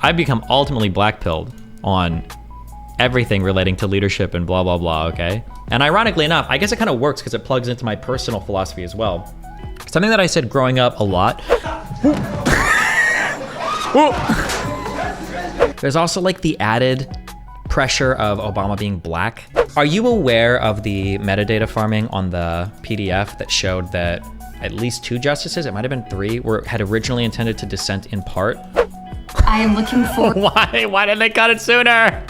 I've become ultimately blackpilled on everything relating to leadership and blah, blah, blah, okay? And ironically enough, I guess it kind of works because it plugs into my personal philosophy as well. Something that I said growing up a lot. There's also like the added pressure of Obama being black. Are you aware of the metadata farming on the PDF that showed that at least 2 justices, it might have been 3, had originally intended to dissent in part? I am looking for— Why? Why didn't they cut it sooner?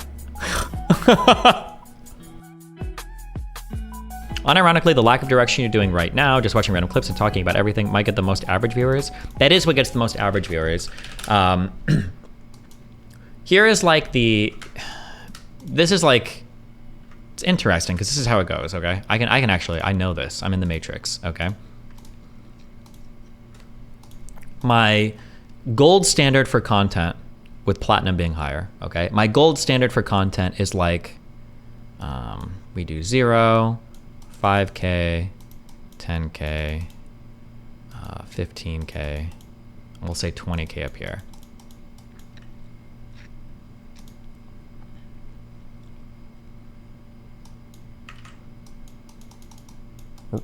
Unironically, the lack of direction you're doing right now, just watching random clips and talking about everything, might get the most average viewers. That is what gets the most average viewers. Here is like this is like, it's interesting because this is how it goes, okay? I can actually, I know this. I'm in the Matrix, okay? My gold standard for content, with platinum being higher, okay? My gold standard for content is like, we do 0, 5K, 10K, 15K, we'll say 20K up here.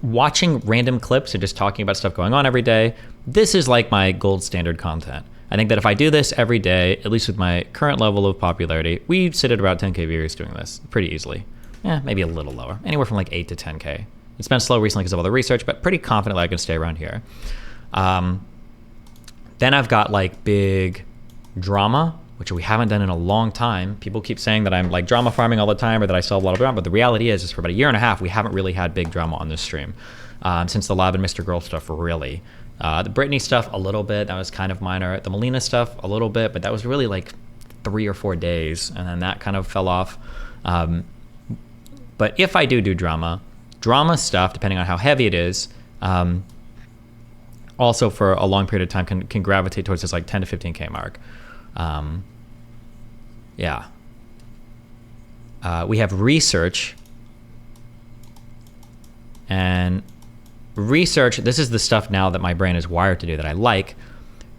Watching random clips and just talking about stuff going on every day, this is like my gold standard content. I think that if I do this every day, at least with my current level of popularity, we sit at about 10K viewers doing this pretty easily. Maybe a little lower, anywhere from like 8 to 10K. It's been slow recently because of all the research, but pretty confident that I can stay around here. Then I've got like big drama, which we haven't done in a long time. People keep saying that I'm like drama farming all the time or that I sell a lot of drama, but the reality is for about 1.5 years, we haven't really had big drama on this stream. Since the Lab and Mr. Girl stuff, really. The Britney stuff, a little bit, that was kind of minor. The Melina stuff, a little bit, but that was really like 3 or 4 days, and then that kind of fell off. But if I do drama stuff, depending on how heavy it is, also for a long period of time can gravitate towards this like 10 to 15K mark. Yeah. We have research, and research, this is the stuff now that my brain is wired to do that I like.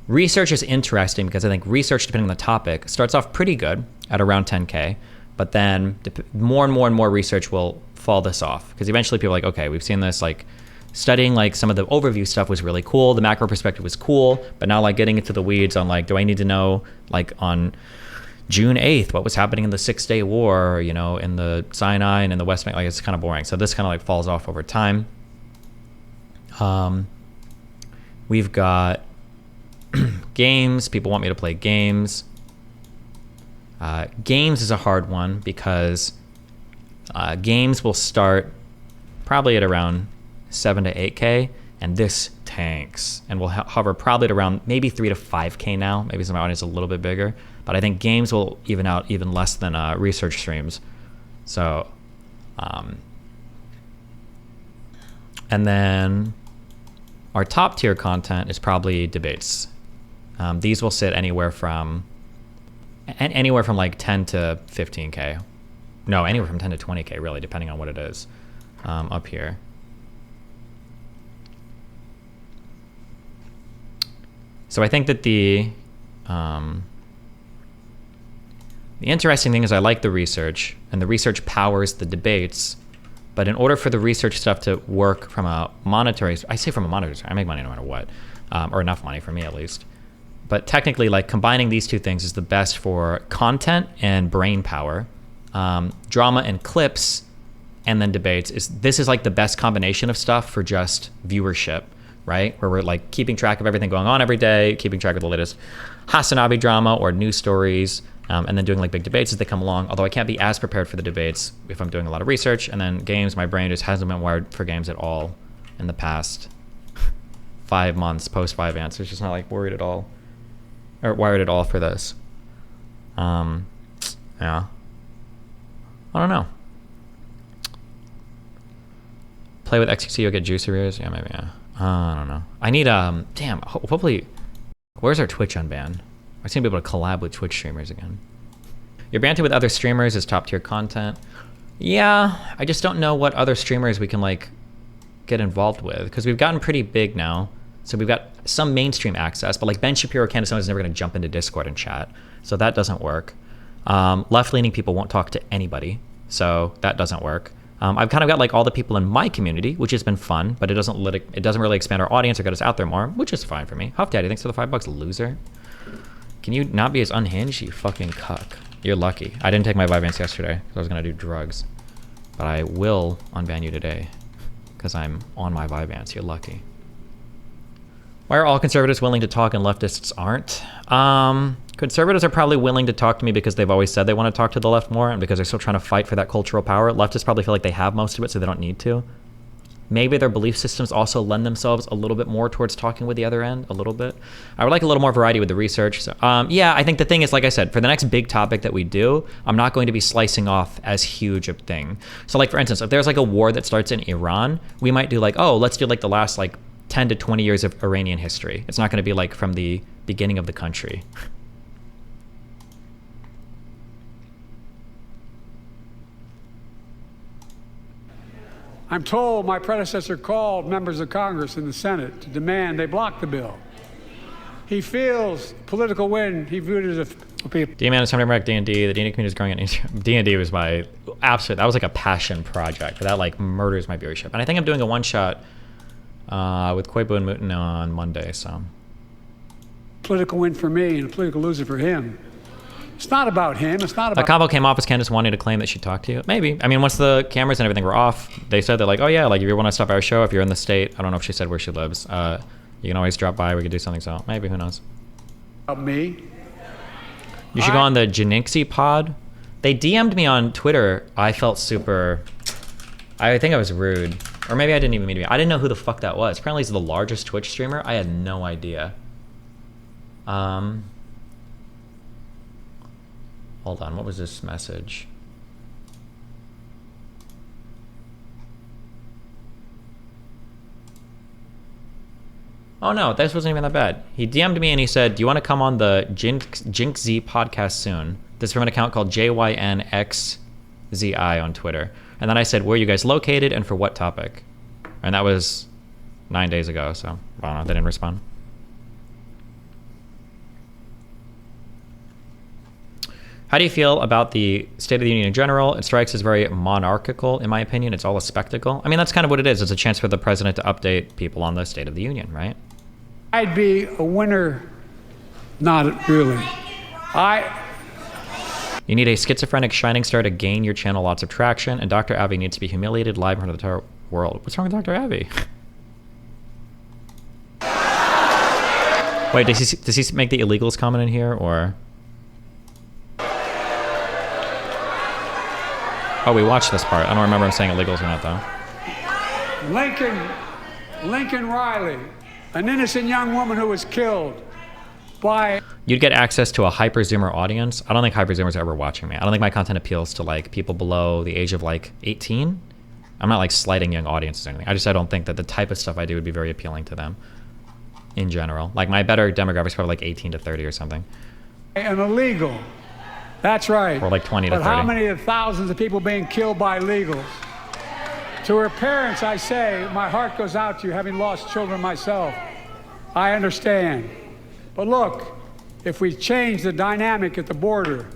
Research is interesting because I think research, depending on the topic, starts off pretty good at around 10K, but then more and more research will fall this off because eventually people are like, okay, we've seen this, like studying like some of the overview stuff was really cool, the macro perspective was cool, but now like getting into the weeds on like, do I need to know like on June 8th what was happening in the 6-Day War, you know, in the Sinai and in the West Bank, like it's kind of boring. So this kind of like falls off over time. We've got games. People want me to play games. Games is a hard one because games will start probably at around 7 to 8K, and this tanks and will hover probably at around maybe 3 to 5K now. Maybe some audience a little bit bigger, but I think games will even out even less than research streams. So, and then our top tier content is probably debates. These will sit anywhere from like 10 to 15K. No, anywhere from 10 to 20K, really, depending on what it is up here. So I think that the interesting thing is I like the research, and the research powers the debates. But in order for the research stuff to work from a monetary, I say from a monetary, I make money no matter what, or enough money for me at least. But technically, like combining these two things is the best for content and brain power. Drama and clips, and then debates this is like the best combination of stuff for just viewership, right? Where we're like keeping track of everything going on every day, keeping track of the latest Hasanabi drama or news stories, and then doing like big debates as they come along. Although I can't be as prepared for the debates if I'm doing a lot of research. And then games, my brain just hasn't been wired for games at all in the past 5 months post 5 answers. Just not like worried at all, or wired at all for this. Yeah, I don't know. Play with XQC, you'll get juicy ears. Yeah, maybe. Yeah. I don't know. I need damn. Hopefully, where's our Twitch unban? I seem to be able to collab with Twitch streamers again. Your banter with other streamers is top tier content. Yeah, I just don't know what other streamers we can like get involved with because we've gotten pretty big now. So we've got some mainstream access, but like Ben Shapiro or Candace Owens is never going to jump into Discord and chat, so that doesn't work. Left-leaning people won't talk to anybody, so that doesn't work. I've kind of got like all the people in my community, which has been fun, but it doesn't really expand our audience or get us out there more, which is fine for me. Huff Daddy, thanks for the $5, loser. Can you not be as unhinged, you fucking cuck? You're lucky. I didn't take my Vyvanse yesterday because I was gonna do drugs, but I will unban you today because I'm on my Vyvanse. You're lucky. Why are all conservatives willing to talk and leftists aren't? Conservatives are probably willing to talk to me because they've always said they want to talk to the left more and because they're still trying to fight for that cultural power. Leftists probably feel like they have most of it, so they don't need to. Maybe their belief systems also lend themselves a little bit more towards talking with the other end, a little bit. I would like a little more variety with the research. So, yeah, I think the thing is, like I said, for the next big topic that we do, I'm not going to be slicing off as huge a thing. So like, for instance, if there's like a war that starts in Iran, we might do like, oh, let's do like the last like 10 to 20 years of Iranian history. It's not going to be like from the beginning of the country. I'm told my predecessor called members of Congress and the Senate to demand they block the bill. He feels political win. He viewed it as a... D-Man is time to wreck D&D. The D&D community is growing. D&D was my absolute... That was like a passion project. But that like murders my viewership. And I think I'm doing a one-shot with Quebo and Mutin on Monday, so... Political win for me and a political loser for him. It's not about him. It's not about... That combo came off as Candace wanting to claim that she talked to you. Maybe. I mean, once the cameras and everything were off, they said that like, oh yeah, like if you want to stop our show, if you're in the state, I don't know if she said where she lives, you can always drop by, we could do something, so maybe, who knows. About me? You should go on the Janixi pod. They DM'd me on Twitter. I felt super... I think I was rude. Or maybe I didn't even mean to be. I didn't know who the fuck that was. Apparently he's the largest Twitch streamer. I had no idea. Hold on, what was this message? Oh no, this wasn't even that bad. He DM'd me and he said, do you want to come on the Jinx Z podcast soon? This is from an account called JYNXZI on Twitter. And then I said, where are you guys located and for what topic? And that was 9 days ago, so I don't know, they didn't respond. How do you feel about the State of the Union in general? It strikes as very monarchical, in my opinion. It's all a spectacle. I mean, that's kind of what it is. It's a chance for the president to update people on the State of the Union, right? I'd be a winner. Not really. You need a schizophrenic shining star to gain your channel lots of traction, and Dr. Avi needs to be humiliated live in front of the entire world. What's wrong with Dr. Avi? Wait, does he make the illegals comment in here, or... Oh, we watched this part. I don't remember him saying illegals or not, though. Lincoln Riley, an innocent young woman who was killed by... You'd get access to a hyper-zoomer audience. I don't think hyper-zoomers are ever watching me. I don't think my content appeals to, like, people below the age of, like, 18. I'm not, like, slighting young audiences or anything. I don't think that the type of stuff I do would be very appealing to them in general. Like, my better demographic is probably, like, 18 to 30 or something. And illegal. That's right. Or like 20 to 30. But how many of the thousands of people being killed by illegals? To her parents, I say, my heart goes out to you, having lost children myself. I understand. But look, if we change the dynamic at the border,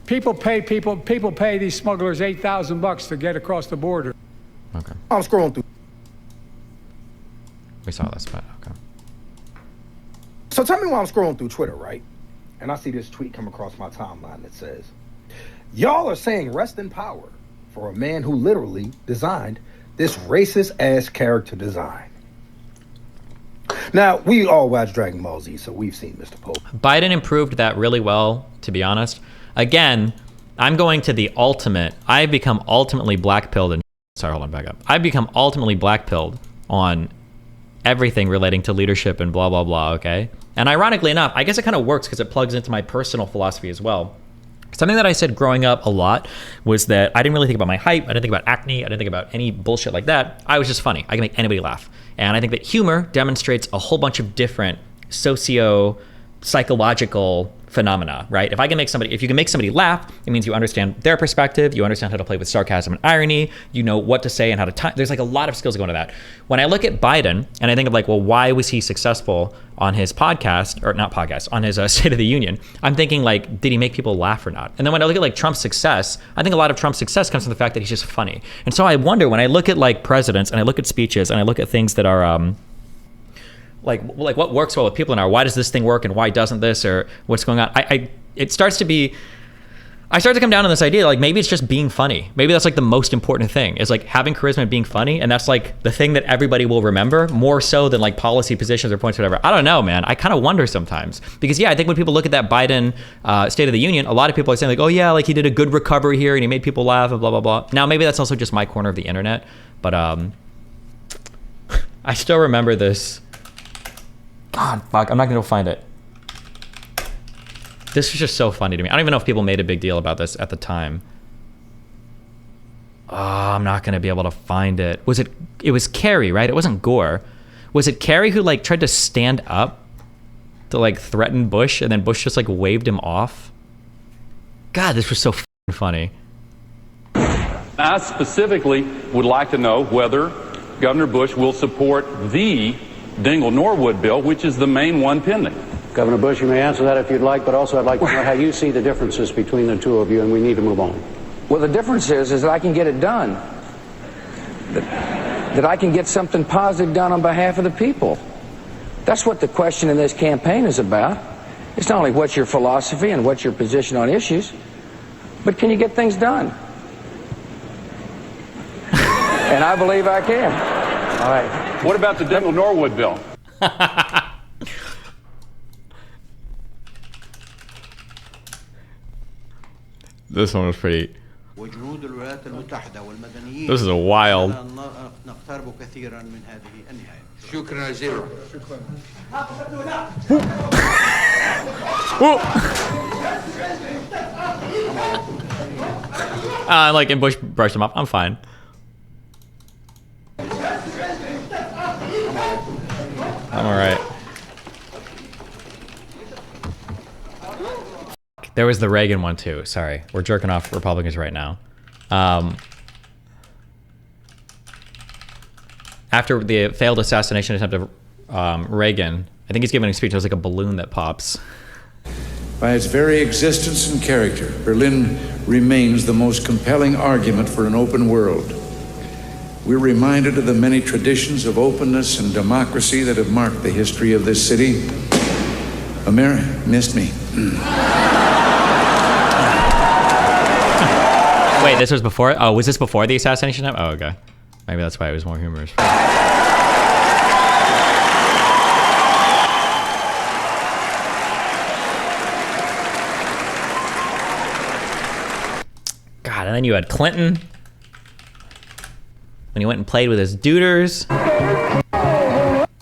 people pay these smugglers $8,000 to get across the border. Okay. I'm scrolling through. We saw this, but okay. So tell me why I'm scrolling through Twitter, right? And I see this tweet come across my timeline that says, y'all are saying rest in power for a man who literally designed this racist-ass character design. Now, we all watch Dragon Ball Z, so we've seen Mr. Pope. Biden improved that really well, to be honest. Again, I'm going to the ultimate. I've become ultimately blackpilled. Sorry, hold on, back up. I've become ultimately blackpilled on everything relating to leadership and blah, blah, blah, okay? And ironically enough, I guess it kind of works because it plugs into my personal philosophy as well. Something that I said growing up a lot was that I didn't really think about my height. I didn't think about acne. I didn't think about any bullshit like that. I was just funny. I can make anybody laugh. And I think that humor demonstrates a whole bunch of different socio-psychological phenomena, right? If you can make somebody laugh, it means you understand their perspective, you understand how to play with sarcasm and irony, you know what to say and how to time. There's like a lot of skills that go into that. When I look at Biden and I think of like, well, why was he successful on his podcast, or not podcast, on his State of the Union? I'm thinking like, did he make people laugh or not? And then when I look at like Trump's success, I think a lot of Trump's success comes from the fact that he's just funny. And so I wonder, when I look at like presidents and I look at speeches and I look at things that are, like what works well with people now, why does this thing work and why doesn't this, or what's going on? I start to come down on this idea, like maybe it's just being funny. Maybe that's like the most important thing, is like having charisma and being funny. And that's like the thing that everybody will remember more so than like policy positions or points or whatever. I don't know, man. I kind of wonder sometimes, because I think when people look at that Biden State of the Union, a lot of people are saying like, oh yeah, like he did a good recovery here and he made people laugh and blah, blah, blah. Now maybe that's also just my corner of the internet, but I still remember this. God, fuck, I'm not gonna go find it. This was just so funny to me. I don't even know if people made a big deal about this at the time. Oh, I'm not gonna be able to find it. It was Kerry, right? It wasn't Gore. Was it Kerry who like tried to stand up to like threaten Bush, and then Bush just like waved him off? God, this was so funny. I specifically would like to know whether Governor Bush will support the Dingell-Norwood bill, which is the main one pending. Governor Bush, you may answer that if you'd like, but also I'd like to know how you see the differences between the two of you, and we need to move on. Well, the difference is that I can get it done. That I can get something positive done on behalf of the people. That's what the question in this campaign is about. It's not only what's your philosophy and what's your position on issues, but can you get things done? And I believe I can. All right. What about the Dingell-Norwood bill? This one was pretty. This is a wild. Like, and Bush brushed him off. I'm fine. I'm all right. There was the Reagan one too. Sorry, we're jerking off Republicans right now. After the failed assassination attempt of Reagan, I think he's giving a speech. It was like a balloon that pops. By its very existence and character, Berlin remains the most compelling argument for an open world. We're reminded of the many traditions of openness and democracy that have marked the history of this city. America missed me. Wait, this was before? Oh, was this before the assassination attempt? Oh, okay. Maybe that's why it was more humorous. God, and then you had Clinton. When he went and played with his duders.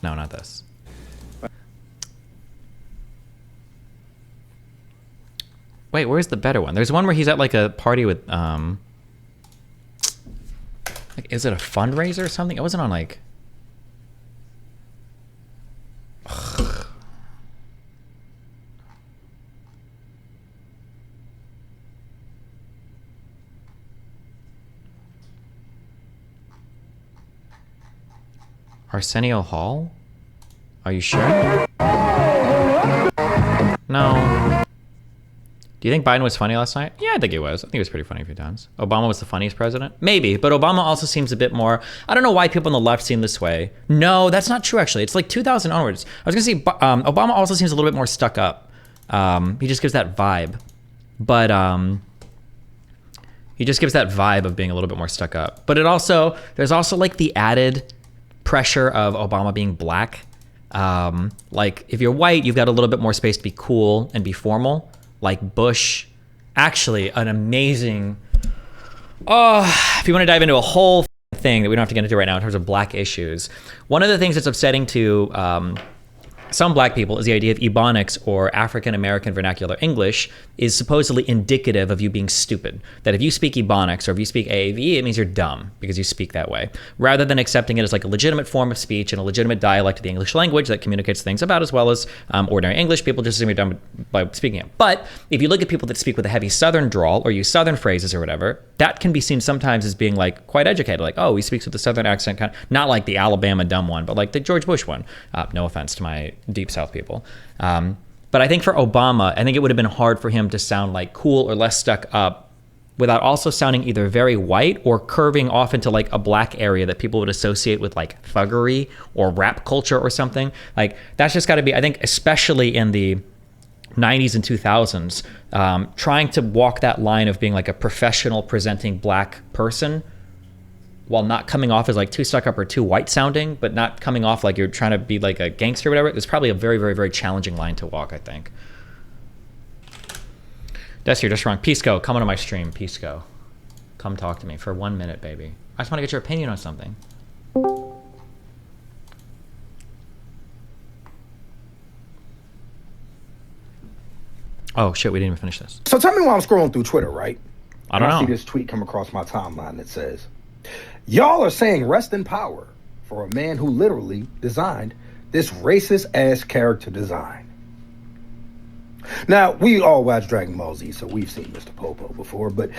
No, not this. Wait, where's the better one? There's one where he's at like a party with, like, is it a fundraiser or something? It wasn't on like... Ugh. Arsenio Hall? Are you sure? No. Do you think Biden was funny last night? Yeah, I think he was. I think he was pretty funny a few times. Obama was the funniest president? Maybe, but Obama also seems a bit more... I don't know why people on the left seem this way. No, that's not true, actually. It's like 2000 onwards. I was going to say, Obama also seems a little bit more stuck up. He just gives that vibe. But he just gives that vibe of being a little bit more stuck up. But there's also like the added pressure of Obama being black. Like, if you're white, you've got a little bit more space to be cool and be formal. Like Bush, actually an amazing, if you want to dive into a whole thing that we don't have to get into right now in terms of black issues, one of the things that's upsetting to some black people is the idea of Ebonics or African American vernacular English is supposedly indicative of you being stupid. That if you speak Ebonics or if you speak AAVE, it means you're dumb because you speak that way. Rather than accepting it as like a legitimate form of speech and a legitimate dialect of the English language that communicates things about as well as ordinary English, people just assume you're dumb by speaking it. But if you look at people that speak with a heavy Southern drawl or use Southern phrases or whatever, that can be seen sometimes as being like quite educated. Like, oh, he speaks with a Southern accent, kind of, not like the Alabama dumb one, but like the George Bush one. No offense to my deep South people. But I think for Obama, I think it would have been hard for him to sound like cool or less stuck up without also sounding either very white or curving off into like a black area that people would associate with like thuggery or rap culture or something. Like that's just got to be, I think, especially in the 90s and 2000s, trying to walk that line of being like a professional presenting black person while not coming off as like too stuck up or too white sounding, but not coming off like you're trying to be like a gangster or whatever. It's probably a very, very, very challenging line to walk, I think. Des, you're just wrong. Pisco, come onto my stream. Pisco, come talk to me for 1 minute, baby. I just want to get your opinion on something. Oh shit, we didn't even finish this. So tell me why I'm scrolling through Twitter, right? I don't know. I see this tweet come across my timeline that says, y'all are saying rest in power for a man who literally designed this racist ass character design. Now, we all watch Dragon Ball Z, so we've seen Mr. Popo before, but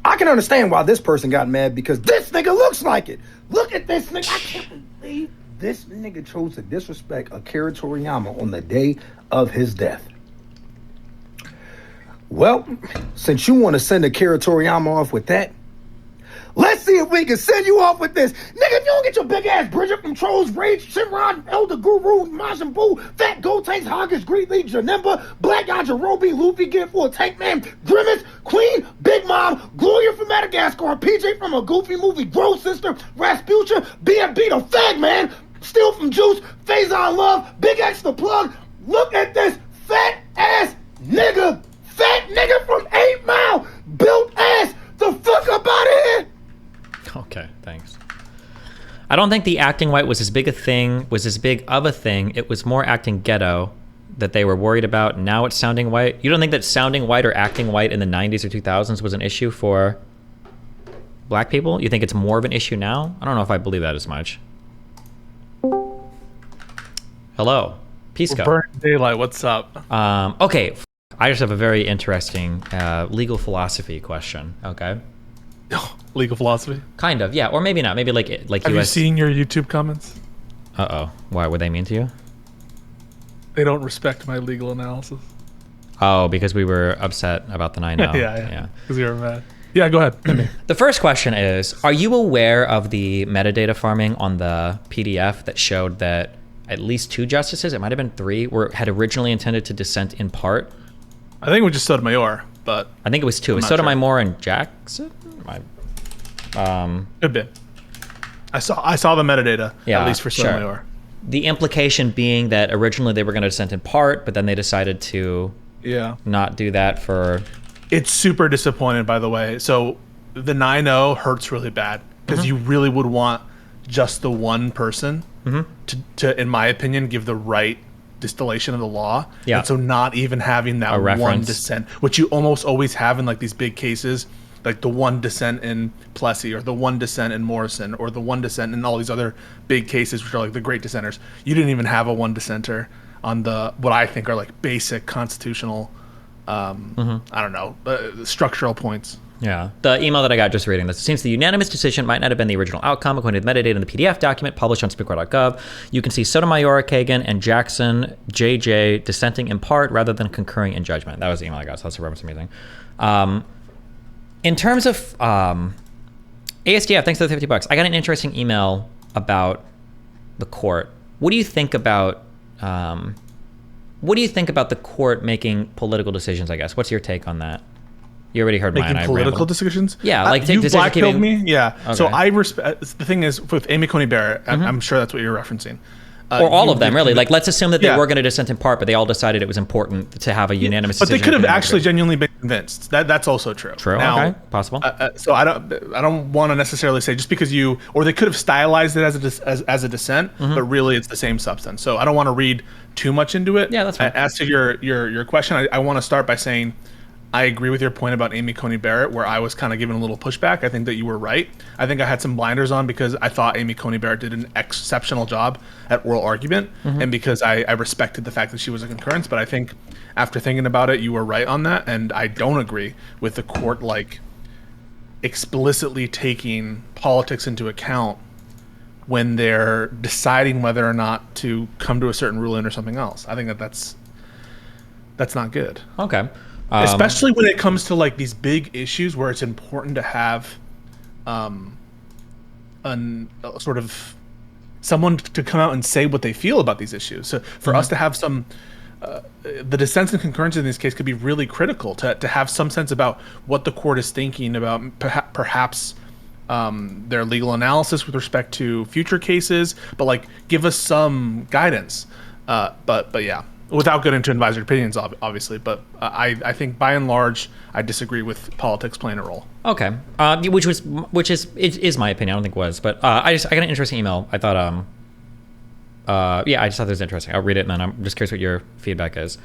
I can understand why this person got mad because this nigga looks like it. Look at this nigga. I can't believe this nigga chose to disrespect Akira Toriyama on the day of his death. Well, since you want to send Akira Toriyama off with that, let's see if we can send you off with this. Nigga, if you don't get your big ass Bridget from Trolls Rage, Shinron, Elder Guru, Majin Buu, Fat Gotenks, Hoggers, Great League, Janemba, Black Yajirobe, Luffy, Get for a Tank Man, Grimace, Queen, Big Mom, Gloria from Madagascar, PJ from a Goofy movie, Grow Sister, Rasputia, BFB the Fag Man, Steel from Juice, Faison Love, Big X the Plug. Look at this fat ass nigga. Fat nigga from 8 Mile, built ass, the fuck up out of here. Okay, thanks. I don't think the acting white was as big a thing, was as big of a thing. It was more acting ghetto that they were worried about. Now it's sounding white. You don't think that sounding white or acting white in the 90s or 2000s was an issue for black people? You think it's more of an issue now? I don't know if I believe that as much. Hello, Pisco. Burn Daylight, what's up? Okay. I just have a very interesting legal philosophy question. Okay. Legal philosophy? Kind of, yeah, or maybe not. Maybe like Have you seen your YouTube comments? Why would they mean to you? They don't respect my legal analysis. Oh, because we were upset about the 9/0. yeah. Because you were mad. Yeah, go ahead. The first question is: are you aware of the metadata farming on the PDF that showed that at least 2 justices, it might have been 3, had originally intended to dissent in part? I think it was just Sotomayor, but I think it was 2. It was Sotomayor and Jackson. Could be. I saw the metadata, at least for Sotomayor. Sure. The implication being that originally they were going to dissent in part, but then they decided to not do that for... It's super disappointing, by the way. So the 9/0 hurts really bad because you really would want just the one person to, in my opinion, give the right distillation of the law. Yeah. And so not even having that one dissent, which you almost always have in like these big cases, like the one dissent in Plessy or the one dissent in Morrison or the one dissent in all these other big cases, which are like the great dissenters. You didn't even have a one dissenter on the, what I think are like basic constitutional, I don't know, structural points. Yeah. The email that I got just reading this, it seems the unanimous decision might not have been the original outcome according to the metadata in the PDF document published on SupremeCourt.gov. You can see Sotomayor, Kagan, and Jackson, JJ dissenting in part rather than concurring in judgment. That was the email I got, so that's a reference amazing. In terms of ASDF, thanks for the $50. I got an interesting email about the court. What do you think about the court making political decisions, I guess? What's your take on that? You already heard mine. Making political decisions? Yeah, like you blackpilled me? Yeah. Okay. So I respect, the thing is, with Amy Coney Barrett, I'm sure that's what you're referencing. Or all of them, really. Like, let's assume that they were going to dissent in part, but they all decided it was important to have a unanimous decision. But they could have actually genuinely been convinced. That's also true. True. Now, okay. Possible. So I don't want to necessarily say just because or they could have stylized it as a dissent, but really it's the same substance. So I don't want to read too much into it. Yeah, that's fine. As to your question, I want to start by saying I agree with your point about Amy Coney Barrett, where I was kind of giving a little pushback. I think that you were right. I think I had some blinders on because I thought Amy Coney Barrett did an exceptional job at oral argument, and because I respected the fact that she was a concurrence. But I think after thinking about it, you were right on that, and I don't agree with the court like explicitly taking politics into account when they're deciding whether or not to come to a certain ruling or something else. I think that's not good. Okay. Especially when it comes to like these big issues where it's important to have a sort of someone to come out and say what they feel about these issues. So for us to have some the dissents and concurrence in this case could be really critical to have some sense about what the court is thinking about perhaps their legal analysis with respect to future cases, but like give us some guidance. But yeah. Without getting into advisory opinions, obviously, but I think by and large, I disagree with politics playing a role. Okay, which is my opinion. I don't think it was, but I got an interesting email. I thought, I just thought it was interesting. I'll read it, and then I'm just curious what your feedback is.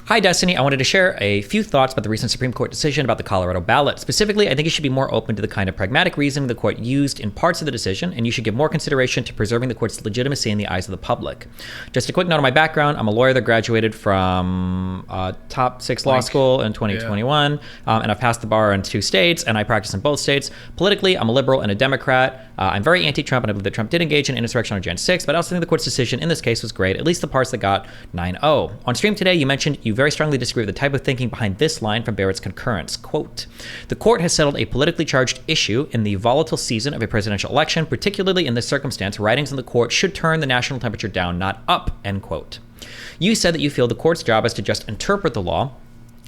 Hi, Destiny. I wanted to share a few thoughts about the recent Supreme Court decision about the Colorado ballot. Specifically, I think you should be more open to the kind of pragmatic reasoning the court used in parts of the decision, and you should give more consideration to preserving the court's legitimacy in the eyes of the public. Just a quick note on my background. I'm a lawyer that graduated from top 6 law school in 2021, and I've passed the bar in 2 states, and I practice in both states. Politically, I'm a liberal and a Democrat. I'm very anti-Trump, and I believe that Trump did engage in insurrection on Jan 6, but I also think the court's decision in this case was great, at least the parts that got 9-0. On stream today, you mentioned you very strongly disagree with the type of thinking behind this line from Barrett's concurrence. Quote, the court has settled a politically charged issue in the volatile season of a presidential election, particularly in this circumstance, writings in the court should turn the national temperature down, not up, end quote. You said that you feel the court's job is to just interpret the law,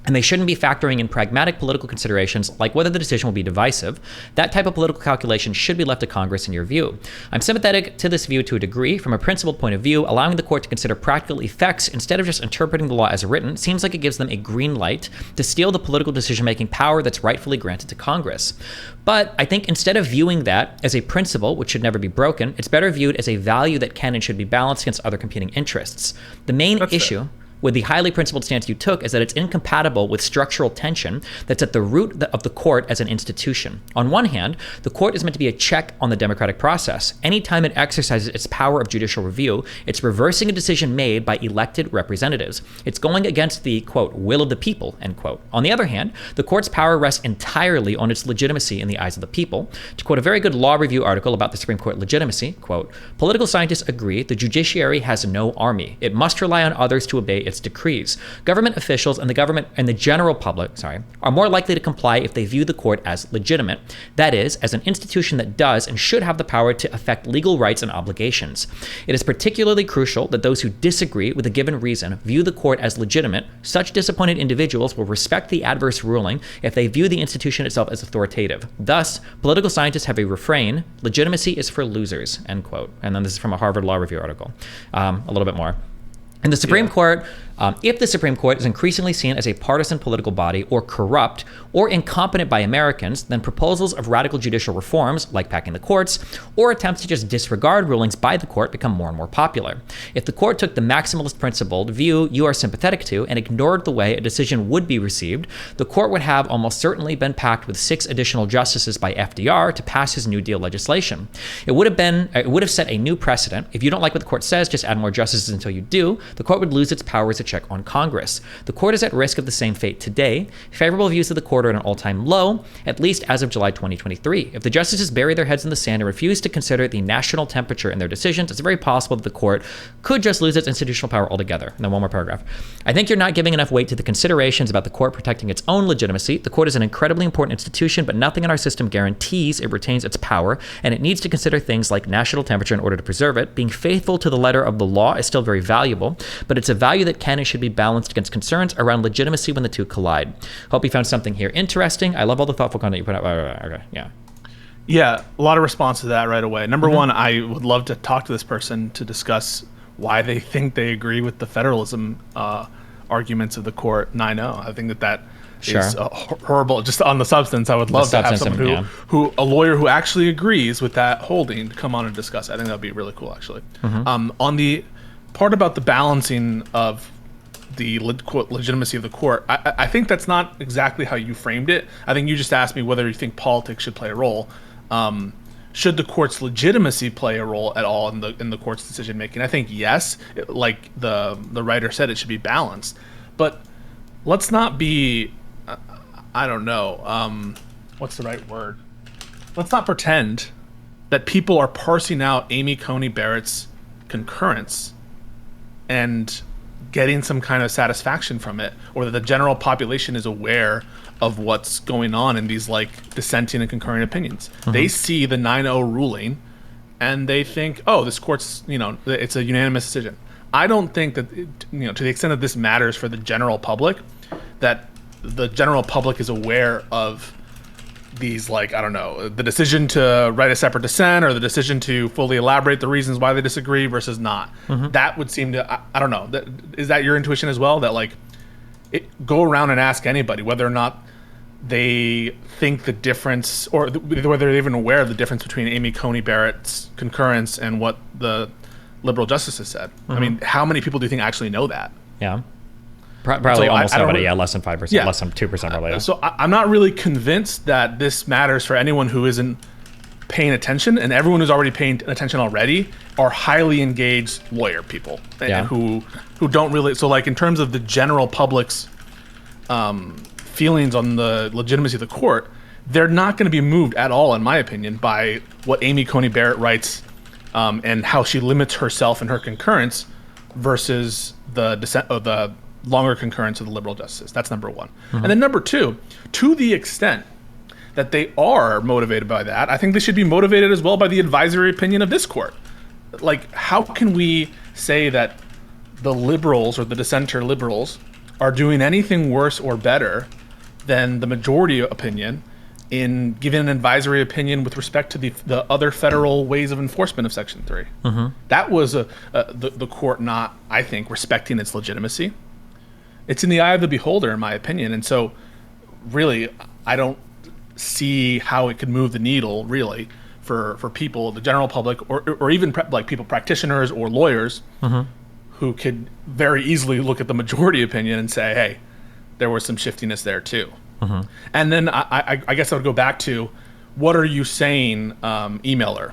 and they shouldn't be factoring in pragmatic political considerations like whether the decision will be divisive. That type of political calculation should be left to Congress in your view. I'm sympathetic to this view to a degree. From a principled point of view, allowing the court to consider practical effects instead of just interpreting the law as written seems like it gives them a green light to steal the political decision-making power that's rightfully granted to Congress. But I think instead of viewing that as a principle which should never be broken, it's better viewed as a value that can and should be balanced against other competing interests. The main issue with the highly principled stance you took is that it's incompatible with structural tension that's at the root of the court as an institution. On one hand, the court is meant to be a check on the democratic process. Anytime it exercises its power of judicial review, it's reversing a decision made by elected representatives. It's going against the, quote, will of the people, end quote. On the other hand, the court's power rests entirely on its legitimacy in the eyes of the people. To quote a very good law review article about the Supreme Court legitimacy, quote, political scientists agree the judiciary has no army. It must rely on others to obey its decrees. Government officials and the general public, are more likely to comply if they view the court as legitimate. That is, as an institution that does and should have the power to affect legal rights and obligations. It is particularly crucial that those who disagree with a given reason view the court as legitimate. Such disappointed individuals will respect the adverse ruling if they view the institution itself as authoritative. Thus, political scientists have a refrain: legitimacy is for losers, end quote. And then this is from a Harvard Law Review article. A little bit more. In the Supreme Court, if the Supreme Court is increasingly seen as a partisan political body or corrupt or incompetent by Americans, then proposals of radical judicial reforms, like packing the courts, or attempts to just disregard rulings by the court become more and more popular. If the court took the maximalist principled view you are sympathetic to and ignored the way a decision would be received, the court would have almost certainly been packed with 6 additional justices by FDR to pass his New Deal legislation. It would have set a new precedent. If you don't like what the court says, just add more justices until you do. The court would lose its power as a check on Congress. The court is at risk of the same fate today. Favorable views of the court are at an all-time low, at least as of July 2023. If the justices bury their heads in the sand and refuse to consider the national temperature in their decisions, it's very possible that the court could just lose its institutional power altogether. And then one more paragraph. I think you're not giving enough weight to the considerations about the court protecting its own legitimacy. The court is an incredibly important institution, but nothing in our system guarantees it retains its power, and it needs to consider things like national temperature in order to preserve it. Being faithful to the letter of the law is still very valuable, but it's a value that can and should be balanced against concerns around legitimacy when the two collide. Hope you found something here interesting. I love all the thoughtful content you put out. Okay, yeah. Yeah, a lot of response to that right away. Number one, I would love to talk to this person to discuss why they think they agree with the federalism arguments of the court 9-0. I think that is horrible. Just on the substance, I would love to have someone a lawyer who actually agrees with that holding to come on and discuss. I think that would be really cool, actually. On the part about the balancing of the quote legitimacy of the court, I think that's not exactly how you framed it. I think you just asked me whether you think politics should play a role. Should the court's legitimacy play a role at all in the court's decision making? I think yes. Like the writer said, it should be balanced. But let's not be, I don't know, what's the right word? Let's not pretend that people are parsing out Amy Coney Barrett's concurrence and getting some kind of satisfaction from it, or that the general population is aware of what's going on in these like dissenting and concurring opinions. They see the 9-0 ruling and they think, oh, this court's, it's a unanimous decision. I don't think that, to the extent that this matters for the general public, that the general public is aware of these, like, I don't know, the decision to write a separate dissent or the decision to fully elaborate the reasons why they disagree versus not. That would seem to, I don't know, is that your intuition as well? That, like, go around and ask anybody whether or not they think the difference, or whether they're even aware of the difference between Amy Coney Barrett's concurrence and what the liberal justices said. I mean, how many people do you think actually know that? Yeah. Probably So almost I don't nobody. really- Yeah, less than 5%, Yeah. less than 2% probably. Yeah. So I'm not really convinced that this matters for anyone who isn't paying attention, and everyone who's already paying attention already are highly engaged lawyer people and who don't really. So, like, in terms of the general public's feelings on the legitimacy of the court, they're not going to be moved at all, in my opinion, by what Amy Coney Barrett writes and how she limits herself and her concurrence versus the dissent of the longer concurrence of the liberal justices. That's number one. And then number two, to the extent that they are motivated by that, I think they should be motivated as well by the advisory opinion of this court. Like, how can we say that the liberals or the dissenter liberals are doing anything worse or better than the majority opinion in giving an advisory opinion with respect to the other federal ways of enforcement of Section 3? That was the court not, I think, respecting its legitimacy. It's in the eye of the beholder, in my opinion. And so, really, I don't see how it could move the needle, really, for people, the general public, or even like people, practitioners or lawyers, who could very easily look at the majority opinion and say, hey, there was some shiftiness there too. And then I guess I would go back to, what are you saying, emailer?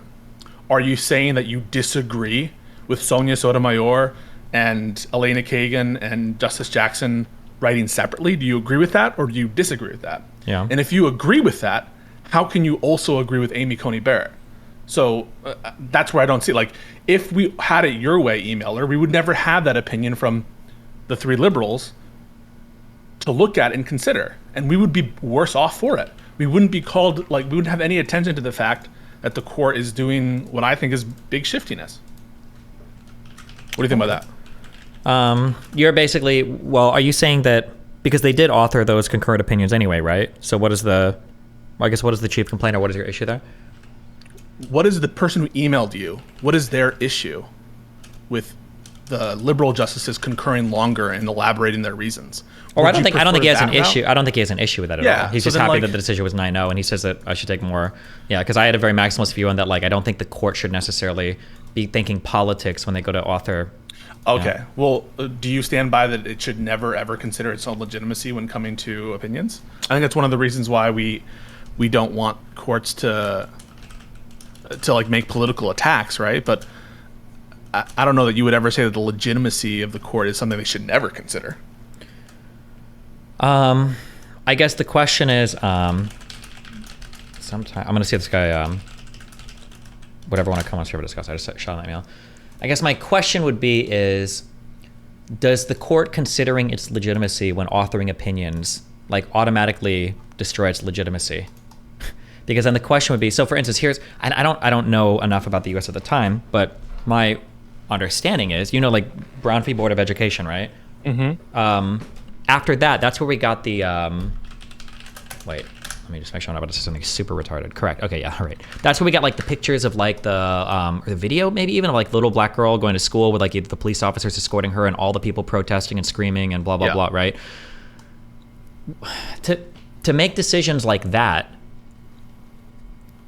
Are you saying that you disagree with Sonia Sotomayor and Elena Kagan and Justice Jackson writing separately? Do you agree with that, or do you disagree with that? Yeah. And if you agree with that, how can you also agree with Amy Coney Barrett? So that's where I don't see, like, if we had it your way, emailer, we would never have that opinion from the three liberals to look at and consider, and we would be worse off for it. We wouldn't be called, like, we wouldn't have any attention to the fact that the court is doing what I think is big shiftiness. What do you think about that? You're basically, well, are you saying that because they did author those concurrent opinions anyway, right? So what is the chief complaint, or what is your issue there? What is the person who emailed you, what is their issue with the liberal justices concurring longer and elaborating their reasons? Or I don't think he has that an issue. I don't think he has an issue with that at Yeah, all. He's so just then, happy like- that the decision was 9-0, and he says that I should take more. Yeah, because I had a very maximalist view on that. Like, I don't think the court should necessarily be thinking politics when they go to author. Okay. Well, do you stand by that it should never ever consider its own legitimacy when coming to opinions? I think that's one of the reasons why we don't want courts to like make political attacks, right? But I don't know that you would ever say that the legitimacy of the court is something they should never consider. I guess the question is, sometime I'm gonna see if this guy, whatever want to come on here to discuss. I just shot an email. I guess my question would be is, does the court considering its legitimacy when authoring opinions like automatically destroy its legitimacy? Because then the question would be, so for instance, and I don't know enough about the U.S. at the time, but my understanding is, like Brown v. Board of Education, right? After that's where we got the, wait, let me just make sure I'm not about to say something super retarded. Correct. Okay, yeah, all right. That's where we got like the pictures of like or the video maybe even of like the little black girl going to school with like the police officers escorting her and all the people protesting and screaming and blah, blah, blah, right? To make decisions like that,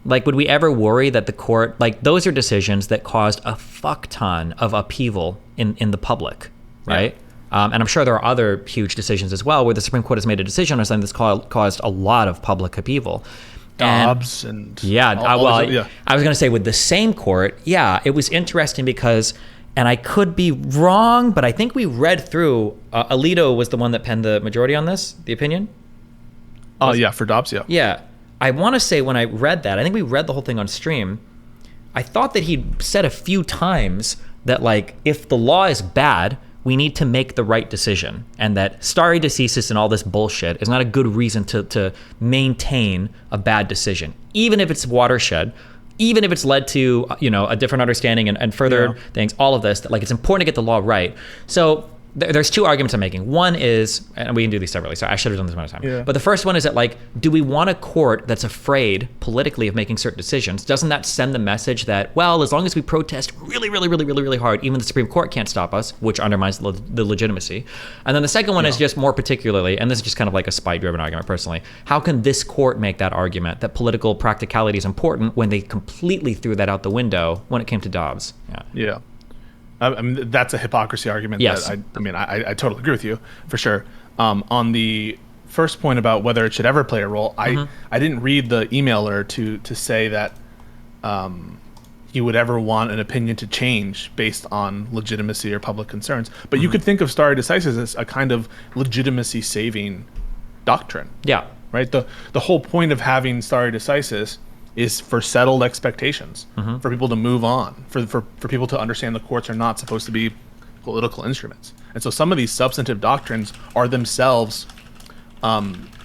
Like, would we ever worry that the court, like, those are decisions that caused a fuck ton of upheaval in the public, right? And I'm sure there are other huge decisions as well where the Supreme Court has made a decision on something that's caused a lot of public upheaval. Dobbs and I was going to say with the same court, it was interesting because, and I could be wrong, but I think we read through, Alito was the one that penned the majority on this, the opinion. For Dobbs, Yeah. I want to say when I read that, I think we read the whole thing on stream, I thought that he'd said a few times that, like, if the law is bad, we need to make the right decision, and that stare decisis and all this bullshit is not a good reason to maintain a bad decision, even if it's watershed, even if it's led to a different understanding and further things. All of this, that, like, it's important to get the law right. So there's two arguments I'm making. One is, and we can do these separately, so I should have done this one at a time. Yeah. But the first one is that, like, do we want a court that's afraid politically of making certain decisions? Doesn't that send the message that, well, as long as we protest really, really, really, really, really hard, even the Supreme Court can't stop us, which undermines the legitimacy. And then the second one is just more particularly, and this is just kind of like a spy-driven argument personally, how can this court make that argument that political practicality is important when they completely threw that out the window when it came to Dobbs? Yeah. I mean, that's a hypocrisy argument. Yes. That I totally agree with you, for sure. On the first point about whether it should ever play a role, I didn't read the emailer to say that he would ever want an opinion to change based on legitimacy or public concerns. But you could think of stare decisis as a kind of legitimacy-saving doctrine. Yeah. Right? The whole point of having stare decisis is for settled expectations, for people to move on, for people to understand the courts are not supposed to be political instruments. And so some of these substantive doctrines are themselves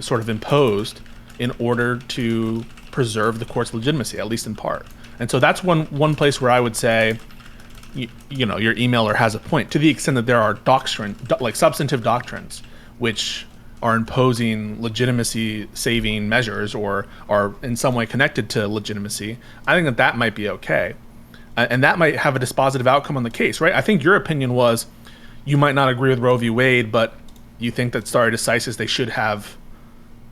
sort of imposed in order to preserve the court's legitimacy, at least in part. And so that's one place where I would say, your emailer has a point, to the extent that there are substantive doctrines which are imposing legitimacy-saving measures or are in some way connected to legitimacy. I think that might be okay. And that might have a dispositive outcome on the case, right? I think your opinion was you might not agree with Roe v. Wade, but you think that stare decisis, they should have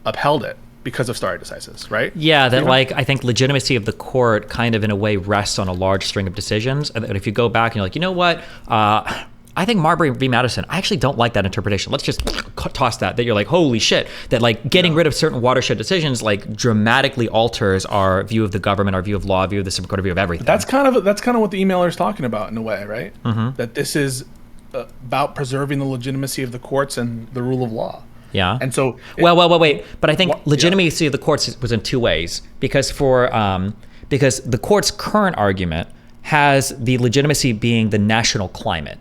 upheld it because of stare decisis, right? Yeah, that I think legitimacy of the court kind of in a way rests on a large string of decisions. And if you go back and you're like, you know what, I think Marbury v. Madison, I actually don't like that interpretation. Let's just toss that you're like, holy shit, that like getting rid of certain watershed decisions like dramatically alters our view of the government, our view of law, view of the Supreme Court, view of everything. That's kind of what the emailer is talking about in a way, right? That this is about preserving the legitimacy of the courts and the rule of law. Yeah. And so wait. But I think legitimacy of the courts was in two ways, because because the court's current argument has the legitimacy being the national climate.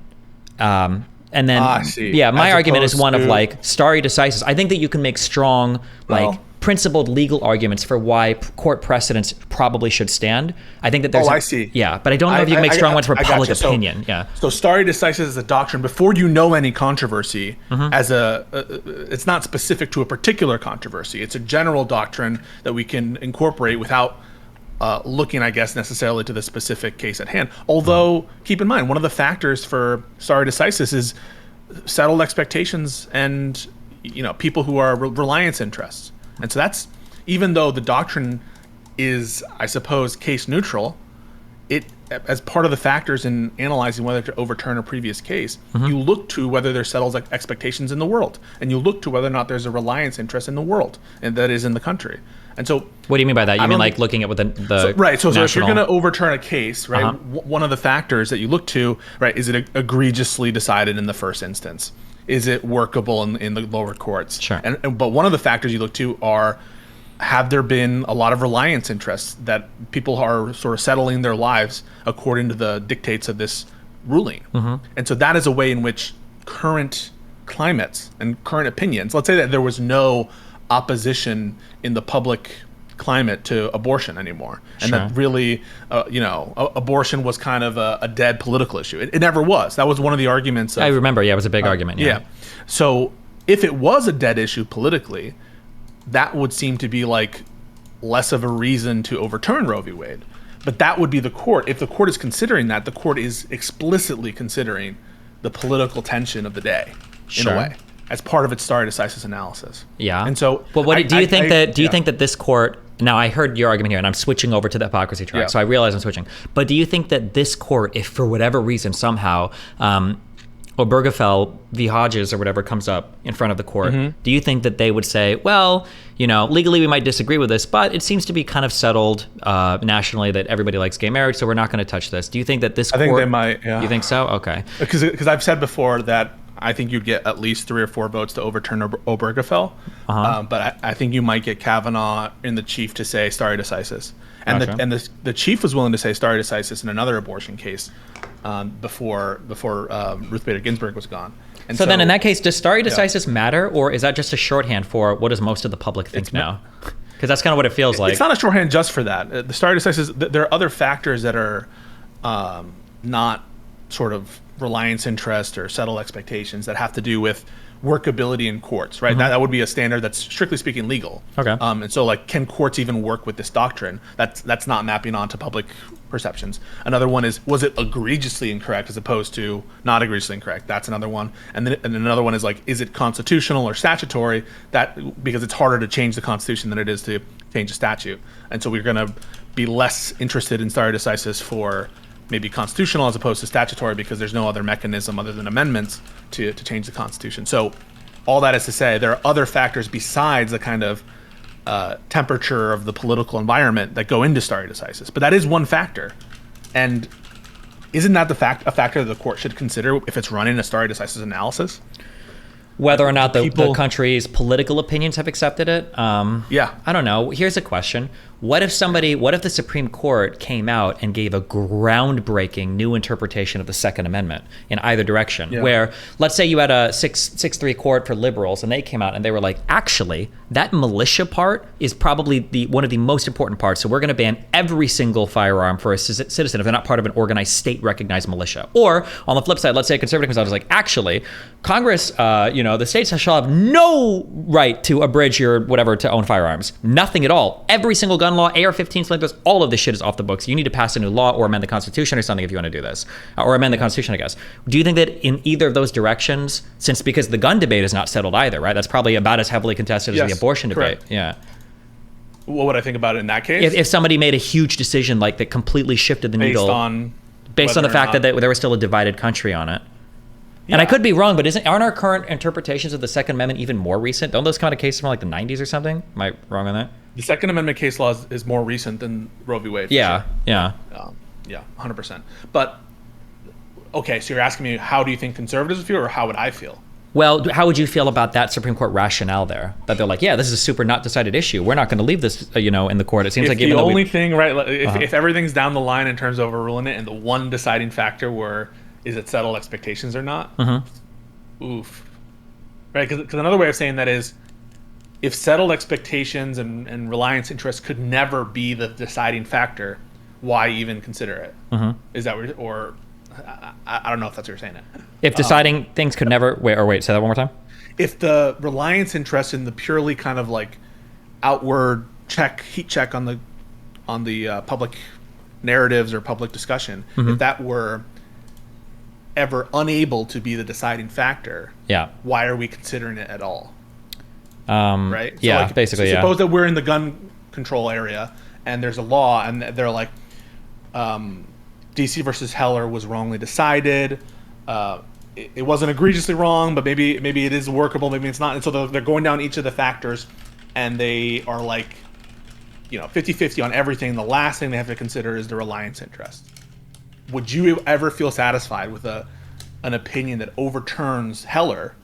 And then, my argument is one of like stare decisis. I think that you can make strong, principled legal arguments for why court precedents probably should stand. I think that there's. I see. Yeah, but I don't know if you can make strong ones for public opinion. So stare decisis is a doctrine before you know any controversy. It's not specific to a particular controversy. It's a general doctrine that we can incorporate without looking, I guess, necessarily to the specific case at hand. Although, keep in mind, one of the factors for stare decisis is settled expectations and, people who are reliance interests. And so that's, even though the doctrine is, I suppose, case neutral, it, as part of the factors in analyzing whether to overturn a previous case, you look to whether there's settled expectations in the world, and you look to whether or not there's a reliance interest in the world, and that is in the country. And so, what do you mean by that? You mean like looking at what the right? So if you're going to overturn a case, right, one of the factors that you look to, right, is it egregiously decided in the first instance? Is it workable in the lower courts? Sure. But one of the factors you look to are, have there been a lot of reliance interests that people are sort of settling their lives according to the dictates of this ruling? And so that is a way in which current climates and current opinions, let's say that there was no opposition in the public climate to abortion anymore, and that really, abortion was kind of a dead political issue. It never was. That was one of the arguments. I remember. Yeah, it was a big argument. Yeah. So if it was a dead issue politically, that would seem to be like less of a reason to overturn Roe v. Wade. But that would be the court. If the court is considering that, the court is explicitly considering the political tension of the day in a way, as part of its stare decisis analysis. Yeah. And so, well, do you think that this court now I heard your argument here, and I'm switching over to the hypocrisy track, so I realize I'm switching. But do you think that this court, if for whatever reason somehow Obergefell v. Hodges or whatever comes up in front of the court, do you think that they would say, well, legally we might disagree with this, but it seems to be kind of settled nationally that everybody likes gay marriage, so we're not going to touch this? Do you think that this court... I think they might, yeah. You think so? Okay. Because I've said before that I think you'd get at least 3 or 4 votes to overturn Obergefell, but I think you might get Kavanaugh and the chief to say stare decisis. And the chief was willing to say stare decisis in another abortion case before Ruth Bader Ginsburg was gone. And so then in that case, does stare decisis matter, or is that just a shorthand for what does most of the public think now? Because that's kind of what it feels like. It's not a shorthand just for that. The stare decisis, there are other factors that are not sort of reliance interest or settled expectations that have to do with workability in courts, right? That would be a standard that's strictly speaking legal. Okay. And so like, can courts even work with this doctrine? That's not mapping onto public perceptions. Another one is, was it egregiously incorrect as opposed to not egregiously incorrect? That's another one. And then another one is like, is it constitutional or statutory? Because it's harder to change the Constitution than it is to change a statute. And so we're going to be less interested in stare decisis for maybe constitutional as opposed to statutory, because there's no other mechanism other than amendments to change the Constitution. So all that is to say, there are other factors besides the kind of temperature of the political environment that go into stare decisis. But that is one factor. And isn't that a factor that the court should consider if it's running a stare decisis analysis? Whether or not the country's political opinions have accepted it? Yeah. I don't know. Here's a question. What if the Supreme Court came out and gave a groundbreaking new interpretation of the Second Amendment in either direction, where let's say you had a 6-3 court for liberals and they came out and they were like, actually, that militia part is probably one of the most important parts. So we're going to ban every single firearm for a citizen if they're not part of an organized state-recognized militia. Or on the flip side, let's say a conservative comes out and is like, actually, Congress, the states shall have no right to abridge your whatever to own firearms. Nothing at all. Every single gun law, AR-15s, like this, all of this shit is off the books. You need to pass a new law or amend the Constitution or something if you want to do this. Or amend the Constitution, I guess. Do you think that in either of those directions, because the gun debate is not settled either, right? That's probably about as heavily contested as the abortion debate. Yeah. What would I think about it in that case? If somebody made a huge decision like that completely shifted the needle based on the fact that there was still a divided country on it. Yeah. And I could be wrong, but aren't our current interpretations of the Second Amendment even more recent? Don't those kind of cases from like the 90s or something? Am I wrong on that? The Second Amendment case law is more recent than Roe v. Wade. Yeah, sure. Yeah. Yeah, 100%. But, okay, so you're asking me, how do you think conservatives feel, or how would I feel? Well, how would you feel about that Supreme Court rationale there? That they're like, yeah, this is a super not decided issue. We're not going to leave this, in the court. It seems like the only thing, right, if everything's down the line in terms of overruling it, and the one deciding factor is it settled expectations or not? Oof. Right, because another way of saying that is, if settled expectations and reliance interests could never be the deciding factor, why even consider it? Is that or I don't know if that's what you're saying. If deciding things could never wait, say that one more time. If the reliance interest in the purely kind of like outward heat check on the public narratives or public discussion, if that were ever unable to be the deciding factor, why are we considering it at all? Right? So basically, suppose that we're in the gun control area and there's a law and they're like, DC versus Heller was wrongly decided. It wasn't egregiously wrong, but maybe it is workable, maybe it's not. And so they're going down each of the factors and they are like, 50-50 on everything. The last thing they have to consider is the reliance interest. Would you ever feel satisfied with an opinion that overturns Heller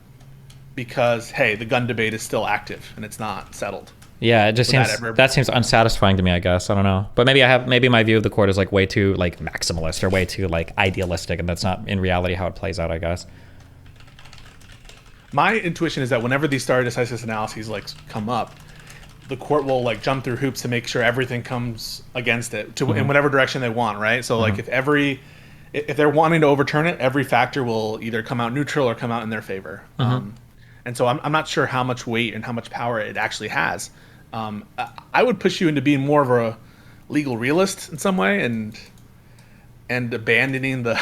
because, hey, the gun debate is still active and it's not settled? Yeah, it just seems unsatisfying to me, I guess. I don't know. But maybe my view of the court is like way too like maximalist or way too like idealistic, and that's not in reality how it plays out, I guess. My intuition is that whenever these stare decisis analyses like come up, the court will like jump through hoops to make sure everything comes against it in whatever direction they want, right? So like if they're wanting to overturn it, every factor will either come out neutral or come out in their favor. And so I'm not sure how much weight and how much power it actually has. I would push you into being more of a legal realist in some way and abandoning the,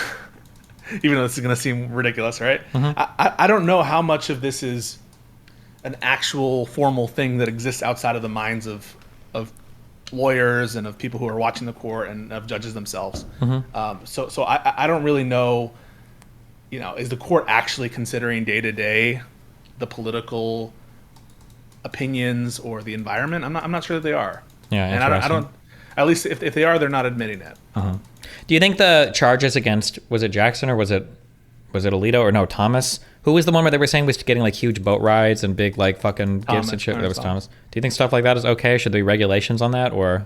even though this is going to seem ridiculous, right? I don't know how much of this is an actual formal thing that exists outside of the minds of lawyers and of people who are watching the court and of judges themselves. So I don't really know, is the court actually considering day to day the political opinions or the environment? I'm not sure that they are. Yeah, and I don't. At least if they are, they're not admitting it. Do you think the charges against, was it Jackson or was it Alito or no, Thomas? Who was the one where they were saying was getting like huge boat rides and big like fucking gifts and shit? That was Thomas. Do you think stuff like that is okay? Should there be regulations on that or?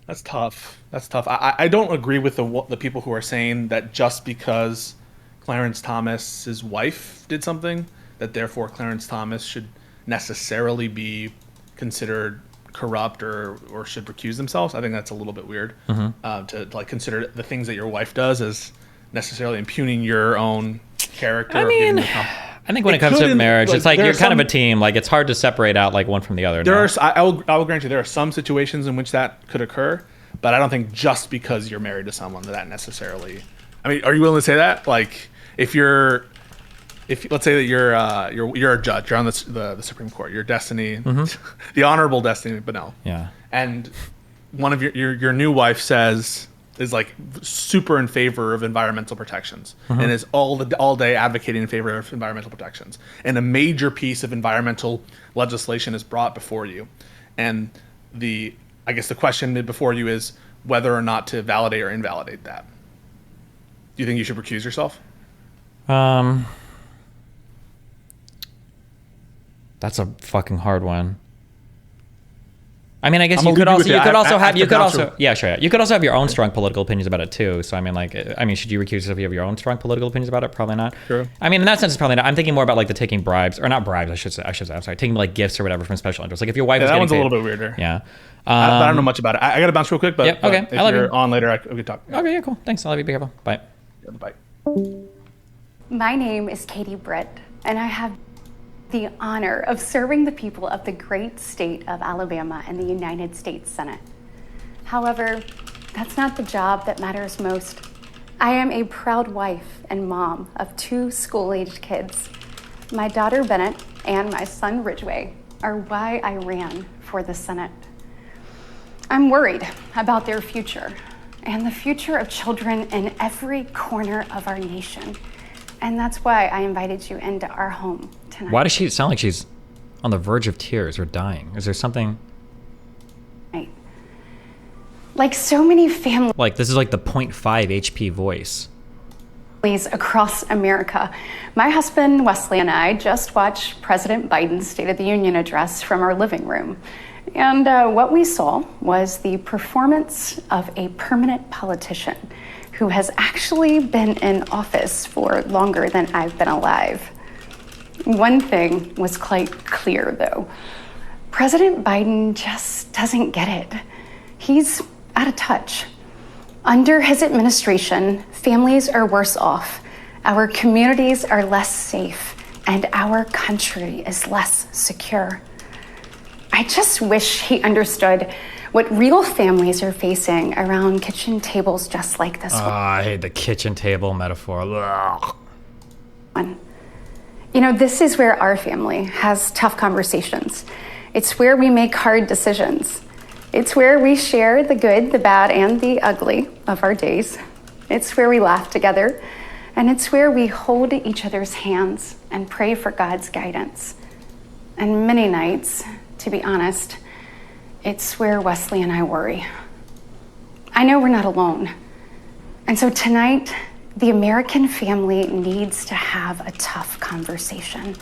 That's tough. I don't agree with the people who are saying that just because Clarence Thomas's wife did something, that therefore Clarence Thomas should necessarily be considered corrupt or should recuse themselves. I think that's a little bit weird to like consider the things that your wife does as necessarily impugning your own character. I mean, I think when it comes to marriage, it's like you're kind of a team. Like it's hard to separate out like one from the other. I will grant you there are some situations in which that could occur, but I don't think just because you're married to someone that necessarily. I mean, are you willing to say that? Like if let's say that you're a judge, you're on the Supreme Court, your Destiny, the Honorable Destiny Bennell. Yeah. And one of your new wife is like super in favor of environmental protections and is all day advocating in favor of environmental protections. And a major piece of environmental legislation is brought before you. And I guess the question before you is whether or not to validate or invalidate that. Do you think you should recuse yourself? That's a fucking hard one. I mean, I guess you could also have your own strong political opinions about it too. So I mean, should you recuse yourself if you have your own strong political opinions about it? Probably not. True. I mean, in that sense, it's probably not. I'm thinking more about like the taking bribes, or not bribes. I should say. I'm sorry, taking like gifts or whatever from special interests. Like if your wife is that getting one's paid, a little bit weirder. Yeah. I don't know much about it. I got to bounce real quick, but, yep, okay. If you're on later, we could talk. Okay, yeah, cool. Thanks. I love you. Be careful. Bye. Yeah, bye. My name is Katie Britt, and I have the honor of serving the people of the great state of Alabama in the United States Senate. However, that's not the job that matters most. I am a proud wife and mom of 2 school-aged kids. My daughter Bennett and my son Ridgway are why I ran for the Senate. I'm worried about their future and the future of children in every corner of our nation. And that's why I invited you into our home tonight. Why does she sound like she's on the verge of tears or dying? Is there something? Like so many families. Like this is like the 0.5 HP voice. Across America. My husband Wesley and I just watched President Biden's State of the Union address from our living room. And what we saw was the performance of a permanent politician who has actually been in office for longer than I've been alive. One thing was quite clear, though. President Biden just doesn't get it. He's out of touch. Under his administration, families are worse off, our communities are less safe, and our country is less secure. I just wish he understood what real families are facing around kitchen tables just like this one. I hate the kitchen table metaphor. Ugh. This is where our family has tough conversations. It's where we make hard decisions. It's where we share the good, the bad, and the ugly of our days. It's where we laugh together, and it's where we hold each other's hands and pray for God's guidance. And many nights, to be honest, it's where Wesley and I worry. I know we're not alone. And so tonight, the American family needs to have a tough conversation.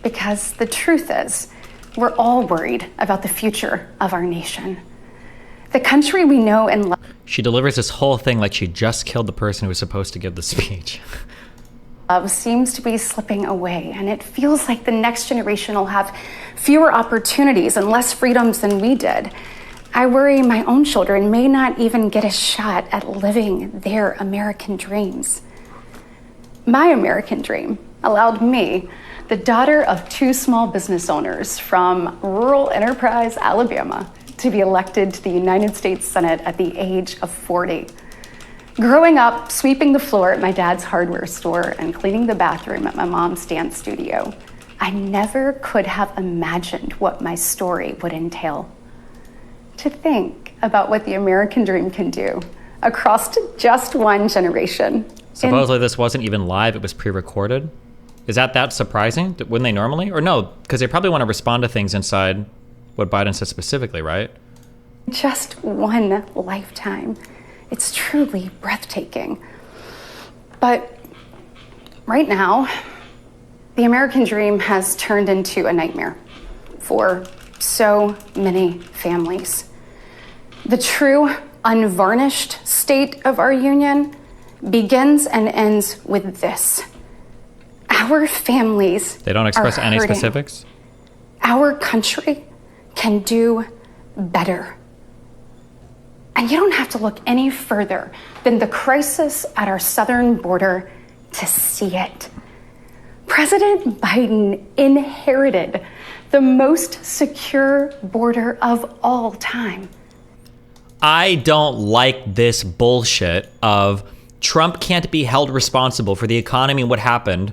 Because the truth is, we're all worried about the future of our nation. The country we know and love. She delivers this whole thing like she just killed the person who was supposed to give the speech. Seems to be slipping away, and it feels like the next generation will have fewer opportunities and less freedoms than we did. I worry my own children may not even get a shot at living their American dreams. My American dream allowed me, the daughter of 2 small business owners from rural Enterprise, Alabama, to be elected to the United States Senate at the age of 40. Growing up, sweeping the floor at my dad's hardware store and cleaning the bathroom at my mom's dance studio, I never could have imagined what my story would entail. to think about what the American dream can do across just one generation. Supposedly this wasn't even live, it was pre-recorded. Is that surprising? Wouldn't they normally? Or no, because they probably want to respond to things inside what Biden said specifically, right? Just one lifetime. It's truly breathtaking. But right now, the American dream has turned into a nightmare for so many families. The true, unvarnished state of our union begins and ends with this. Our families They don't express are any hurting. specifics? Our country can do better. And you don't have to look any further than the crisis at our southern border to see it. President Biden inherited the most secure border of all time. I don't like this bullshit of Trump can't be held responsible for the economy and what happened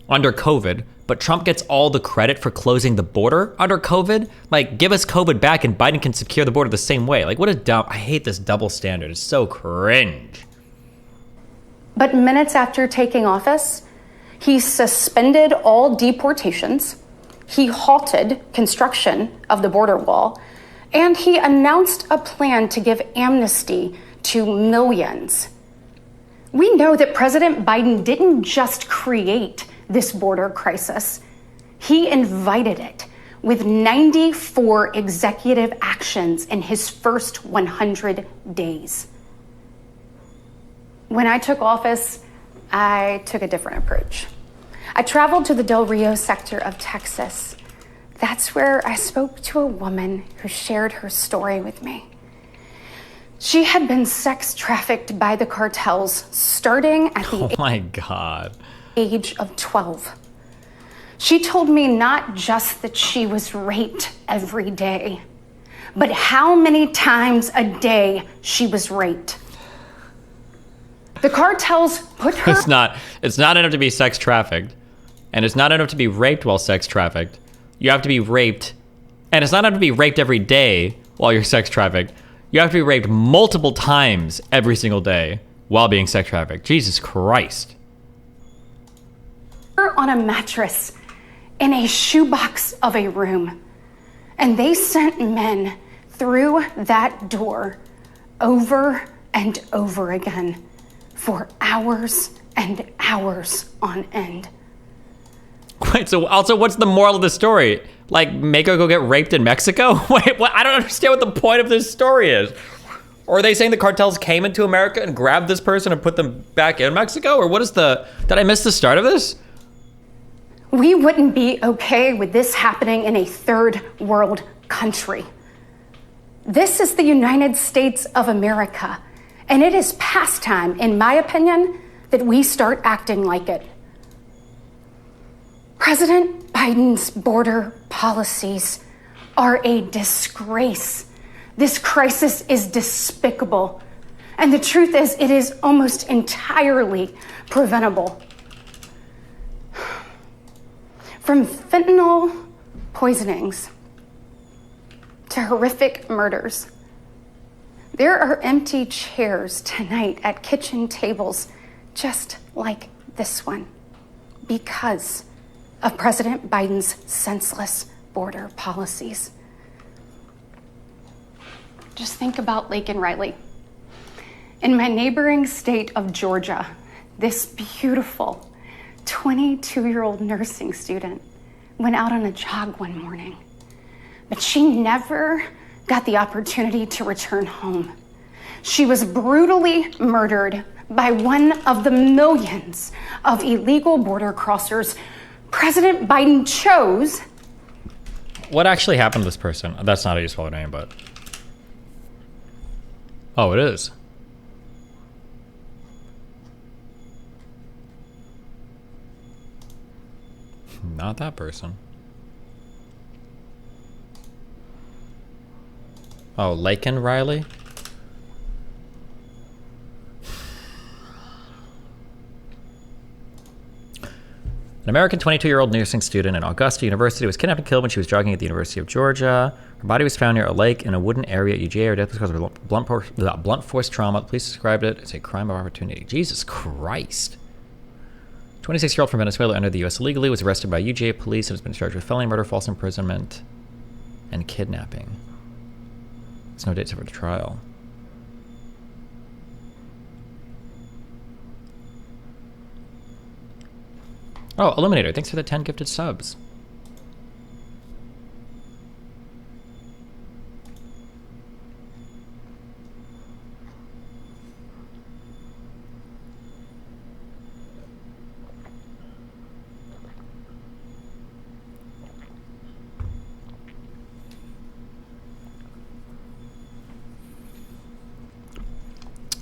under COVID, but Trump gets all the credit for closing the border under COVID. Like, give us COVID back and Biden can secure the border the same way. Like, what a dumb, I hate this double standard. It's so cringe. But minutes after taking office, he suspended all deportations, he halted construction of the border wall, and he announced a plan to give amnesty to millions. We know that President Biden didn't just create this border crisis. He invited it with 94 executive actions in his first 100 days. When I took office, I took a different approach. I traveled to the Del Rio sector of Texas. That's where I spoke to a woman who shared her story with me. She had been sex trafficked by the cartels starting at the Oh my God. age of 12. She told me not just that she was raped every day, but how many times a day she was raped. The cartels put her... It's not enough to be sex trafficked, and it's not enough to be raped while sex trafficked. You have to be raped, and it's not enough to be raped every day while you're sex trafficked. You have to be raped multiple times every single day while being sex trafficked. Jesus Christ. on a mattress in a shoebox of a room. And they sent men through that door over and over again for hours and hours on end. Wait, so also what's the moral of the story? Like, make her go get raped in Mexico? Wait, what? I don't understand what the point of this story is. Or are they saying the cartels came into America and grabbed this person and put them back in Mexico? Or what is the... Did I miss the start of this? We wouldn't be okay with this happening in a third world country. This is the United States of America, and it is past time, in my opinion, that we start acting like it. President Biden's border policies are a disgrace. This crisis is despicable. And the truth is, it is almost entirely preventable. From fentanyl poisonings to horrific murders, there are empty chairs tonight at kitchen tables just like this one because of President Biden's senseless border policies. Just think about Laken Riley. In my neighboring state of Georgia, this beautiful 22-year-old nursing student went out on a jog one morning, but she never got the opportunity to return home. She was brutally murdered by one of the millions of illegal border crossers President Biden chose. What actually happened to this person? That's not a useful name, but... Oh, it is. Not that person. Oh, Laken Riley? American 22-year-old nursing student at Augusta University was kidnapped and killed when she was jogging at the University of Georgia. Her body was found near a lake in a wooded area at UGA. Her death was caused by blunt force trauma. The police described it as a crime of opportunity. Jesus Christ. 26-year-old from Venezuela entered the U.S. illegally, was arrested by UGA police, and has been charged with felony murder, false imprisonment, and kidnapping. There's no date set for the trial. Oh, Eliminator, thanks for the 10 gifted subs.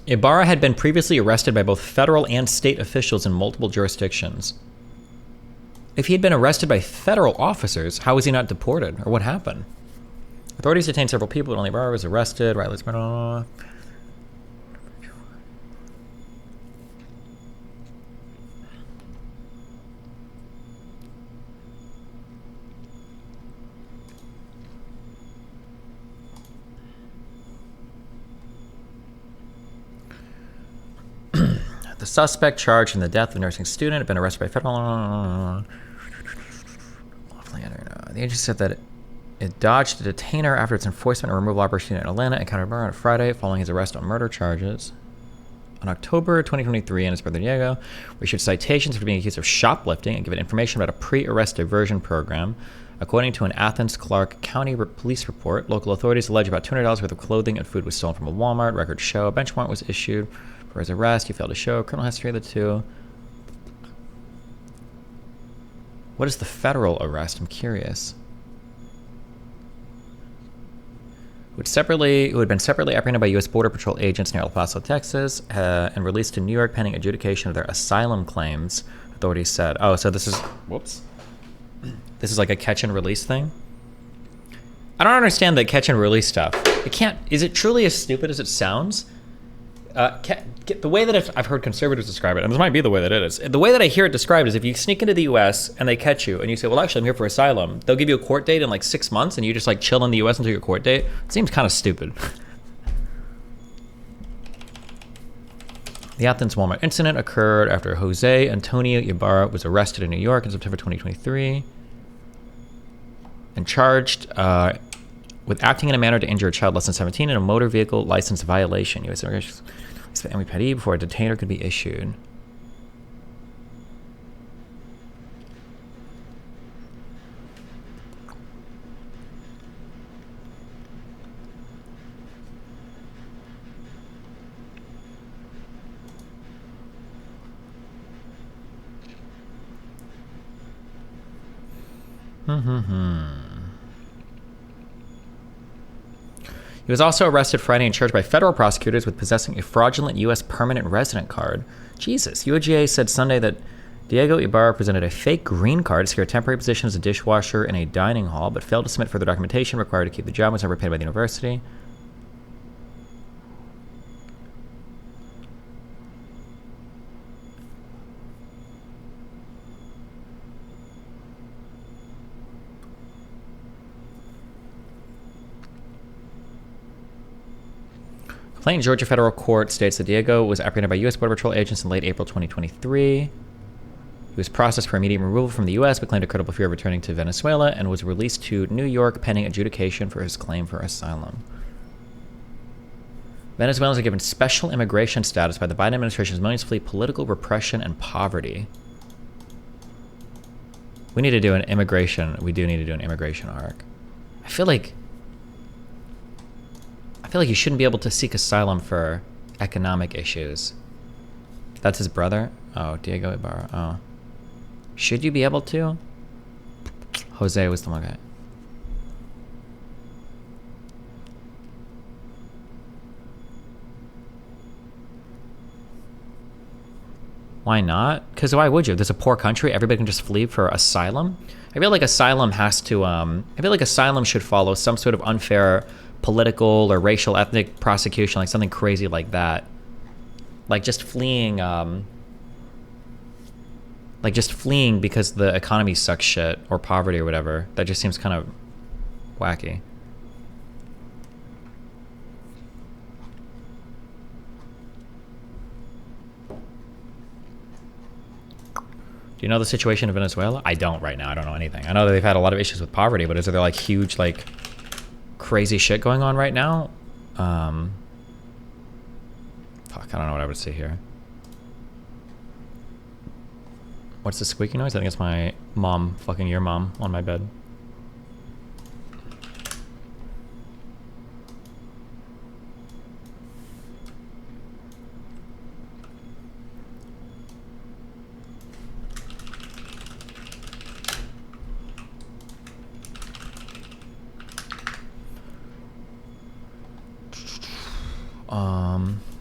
Ibarra had been previously arrested by both federal and state officials in multiple jurisdictions. If he had been arrested by federal officers, how was he not deported? Or what happened? Authorities detained several people, but only Ibarra was arrested. Right, let's... The suspect charged in the death of a nursing student had been arrested by federal... The agency said that it dodged a detainer after its enforcement and removal operation in Atlanta encountered Ibarra on Friday following his arrest on murder charges. On October 2023, and his brother Diego issued citations for being accused of shoplifting and given information about a pre-arrest diversion program. According to an Athens-Clarke County police report, local authorities allege about $200 worth of clothing and food was stolen from a Walmart. Records show a bench warrant was issued for his arrest. He failed to show criminal history of the two. What is the federal arrest? I'm curious. Who had been separately apprehended by U.S. Border Patrol agents near El Paso, Texas, and released to New York pending adjudication of their asylum claims, authorities said. Oh, so this is... Whoops. This is like a catch and release thing? I don't understand the catch and release stuff. It can't... Is it truly as stupid as it sounds? The way that I've heard conservatives describe it, and this might be the way that it is, the way that I hear it described is if you sneak into the U.S. and they catch you and you say, well, actually, I'm here for asylum, they'll give you a court date in like 6 months and you just like chill in the U.S. until your court date. It seems kind of stupid. The Athens Walmart incident occurred after Jose Antonio Ibarra was arrested in New York in September 2023 and charged with acting in a manner to injure a child less than 17 in a motor vehicle license violation. U.S. immigration MPD before a detainer could be issued. He was also arrested Friday and charged by federal prosecutors with possessing a fraudulent U.S. permanent resident card. Jesus. UGA said Sunday that Diego Ibarra presented a fake green card to secure a temporary position as a dishwasher in a dining hall, but failed to submit further documentation required to keep the job and was never paid by the university. Complaint in Georgia federal court states that Diego was apprehended by U.S. Border Patrol agents in late April 2023. He was processed for immediate removal from the U.S., but claimed a credible fear of returning to Venezuela and was released to New York pending adjudication for his claim for asylum. Venezuelans are given special immigration status by the Biden administration's millions flee political repression and poverty. We need to do an immigration. We do need to do an immigration arc. I feel like you shouldn't be able to seek asylum for economic issues. That's his brother? Oh, Diego Ibarra. Oh. Should you be able to? Jose was the one guy. Why not? Because why would you? There's a poor country. Everybody can just flee for asylum. I feel like asylum has to. I feel like asylum should follow some sort of unfair political or racial ethnic prosecution, like something crazy like that. Like just fleeing. like just fleeing because the economy sucks shit or poverty or whatever. That just seems kind of wacky. Do you know the situation in Venezuela? I don't right now. I don't know anything. I know that they've had a lot of issues with poverty, but is there like huge, like crazy shit going on right now? Fuck, I don't know what I would say here. What's the squeaky noise? I think it's my mom fucking your mom on my bed.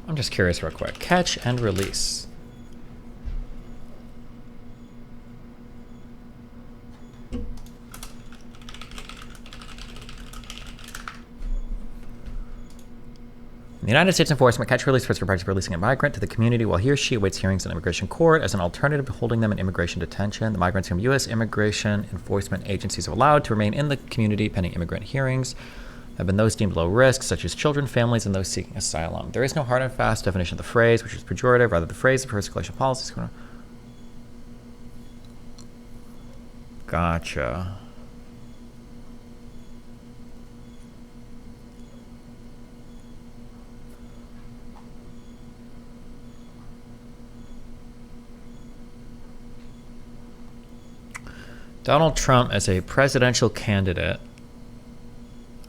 I'm just curious real quick. Catch and release. The United States enforcement catch release first requires releasing a migrant to the community while he or she awaits hearings in immigration court as an alternative to holding them in immigration detention. The migrants whom U.S. immigration enforcement agencies have allowed to remain in the community pending immigrant hearings have been those deemed low risk, such as children, families, and those seeking asylum. There is no hard and fast definition of the phrase, which is pejorative. Rather, the phrase refers to collection policies. Gotcha. Donald Trump as a presidential candidate.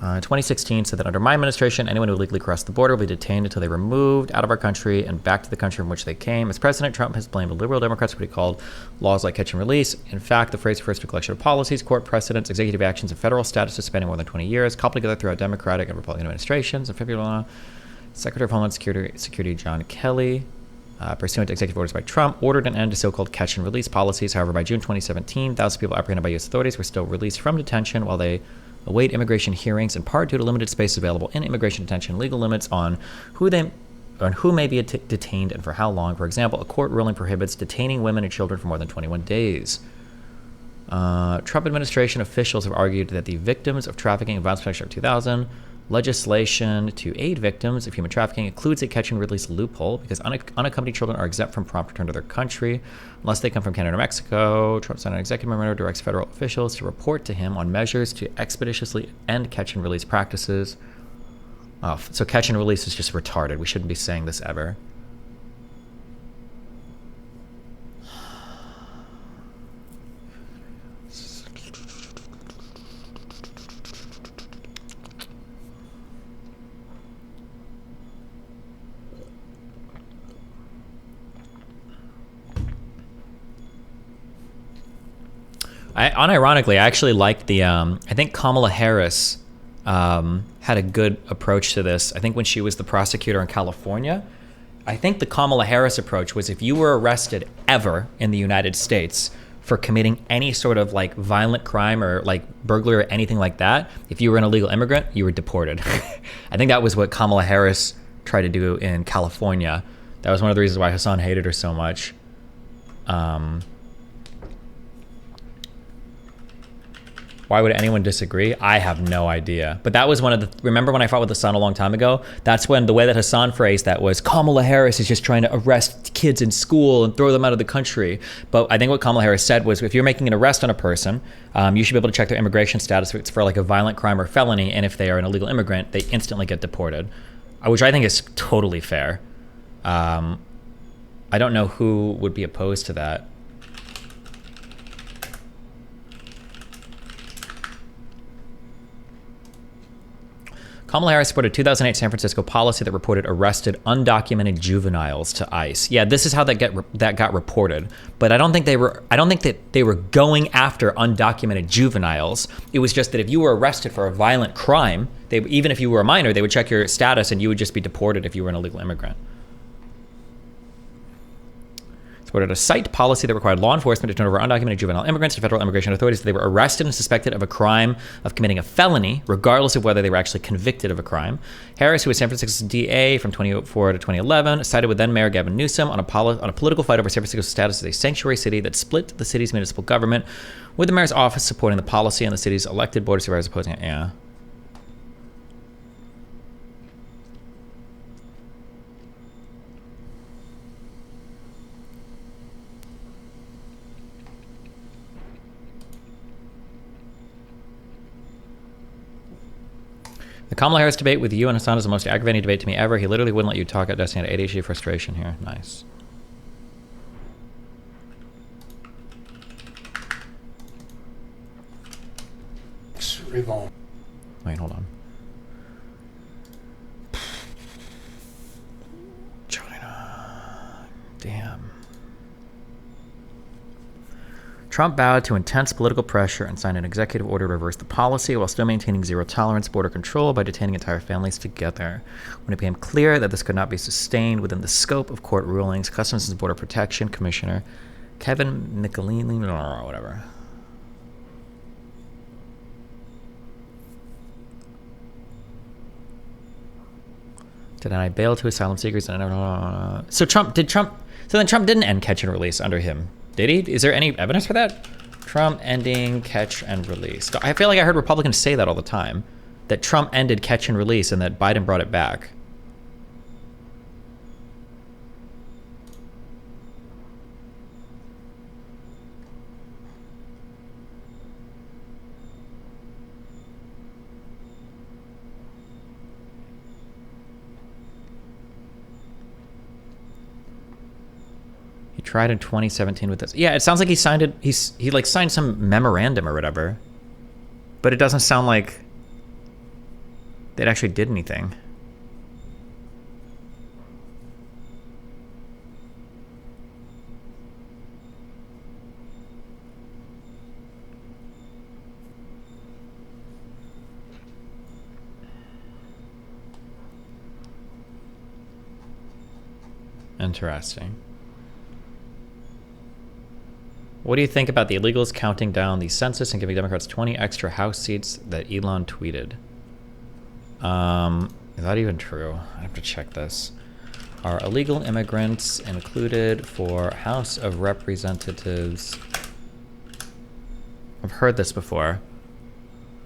2016 said that under my administration, anyone who illegally crossed the border will be detained until they were moved out of our country and back to the country from which they came. As president, Trump has blamed the liberal Democrats for what he called laws like catch and release. In fact, the phrase refers to a collection of policies, court precedents, executive actions, and federal statuses spanning more than 20 years, coupled together throughout Democratic and Republican administrations. In February, Secretary of Homeland Security John Kelly, pursuant to executive orders by Trump, ordered an end to so-called catch and release policies. However, by June 2017, thousands of people apprehended by U.S. authorities were still released from detention while they await immigration hearings, in part due to limited space available in immigration detention, legal limits on who may be detained and for how long. For example, a court ruling prohibits detaining women and children for more than 21 days. Trump administration officials have argued that the Victims of Trafficking and Violence Protection Act 2000 legislation to aid victims of human trafficking includes a catch and release loophole because unaccompanied children are exempt from prompt return to their country unless they come from Canada or Mexico. Trump signed an executive memorandum directs federal officials to report to him on measures to expeditiously end catch and release practices. So catch and release is just retarded. We shouldn't be saying this ever. Unironically, I actually liked the, I think Kamala Harris had a good approach to this. I think when she was the prosecutor in California, I think the Kamala Harris approach was if you were arrested ever in the United States for committing any sort of like violent crime or like burglary or anything like that, if you were an illegal immigrant, you were deported. I think that was what Kamala Harris tried to do in California. That was one of the reasons why Hassan hated her so much. Why would anyone disagree? I have no idea. But that was one of the, remember when I fought with Hassan a long time ago? That's when the way that Hassan phrased that was Kamala Harris is just trying to arrest kids in school and throw them out of the country. But I think what Kamala Harris said was if you're making an arrest on a person, you should be able to check their immigration status if it's for like a violent crime or felony. And if they are an illegal immigrant, they instantly get deported, which I think is totally fair. I don't know who would be opposed to that. Kamala Harris supported a 2008 San Francisco policy that reported arrested undocumented juveniles to ICE. Yeah, this is how that got reported. But I don't think that they were going after undocumented juveniles. It was just that if you were arrested for a violent crime, even if you were a minor, they would check your status and you would just be deported if you were an illegal immigrant. supported a site policy that required law enforcement to turn over undocumented juvenile immigrants to federal immigration authorities if they were arrested and suspected of a crime of committing a felony, regardless of whether they were actually convicted of a crime. Harris, who was San Francisco's DA from 2004 to 2011, sided with then-Mayor Gavin Newsom on a political fight over San Francisco's status as a sanctuary city that split the city's municipal government, with the mayor's office supporting the policy and the city's elected board of supervisors opposing it. Yeah. The Kamala Harris debate with you and Hassan is the most aggravating debate to me ever. He literally wouldn't let you talk at Destiny at ADHD frustration here. Nice. Wait, hold on. China. Damn. Trump bowed to intense political pressure and signed an executive order to reverse the policy while still maintaining zero tolerance border control by detaining entire families together. When it became clear that this could not be sustained within the scope of court rulings, Customs and Border Protection Commissioner Kevin Michelini, or whatever. Did I bail to asylum seekers? So then Trump didn't end catch and release under him, did he? Is there any evidence for that? Trump ending catch and release. I feel like I heard Republicans say that all the time, that Trump ended catch and release and that Biden brought it back. He tried in 2017 with this. Yeah, it sounds like he signed it. He like signed some memorandum or whatever, but it doesn't sound like they actually did anything. Interesting. What do you think about the illegals counting down the census and giving Democrats 20 extra House seats that Elon tweeted? Is that even true? I have to check this. Are illegal immigrants included for House of Representatives? I've heard this before.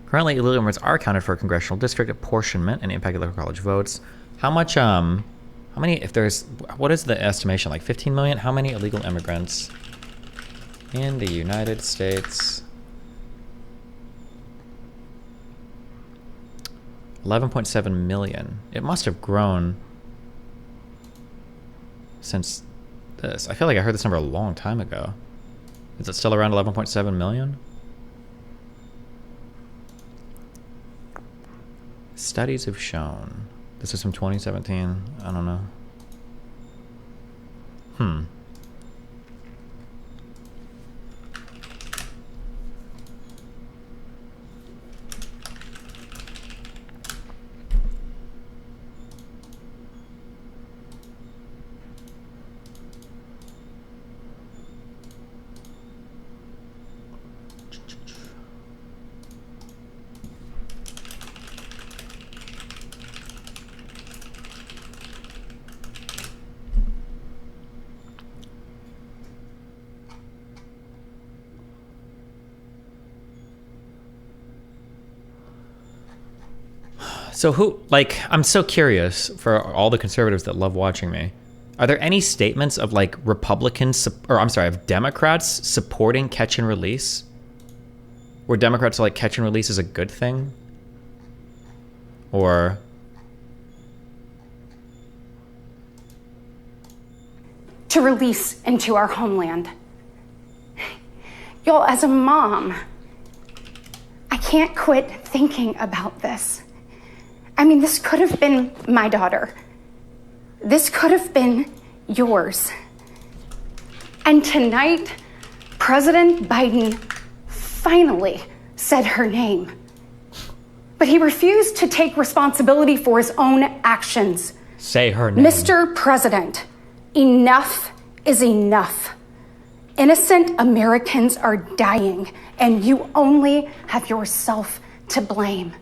Currently, illegal immigrants are counted for congressional district apportionment and impact electoral college votes. How much, how many, if there's, what is the estimation? Like 15 million? How many illegal immigrants in the United States? 11.7 million. It must have grown since this. I feel like I heard this number a long time ago. Is it still around 11.7 million? Studies have shown. This is from 2017. I don't know. So who, like, I'm so curious for all the conservatives that love watching me. Are there any statements of like Republicans, or I'm sorry, of Democrats supporting catch and release? Where Democrats are like, catch and release is a good thing? Or... to release into our homeland. Y'all, as a mom, I can't quit thinking about this. I mean, this could have been my daughter. This could have been yours. And tonight, President Biden finally said her name. But he refused to take responsibility for his own actions. Say her name. Mr. President, enough is enough. Innocent Americans are dying, and you only have yourself to blame.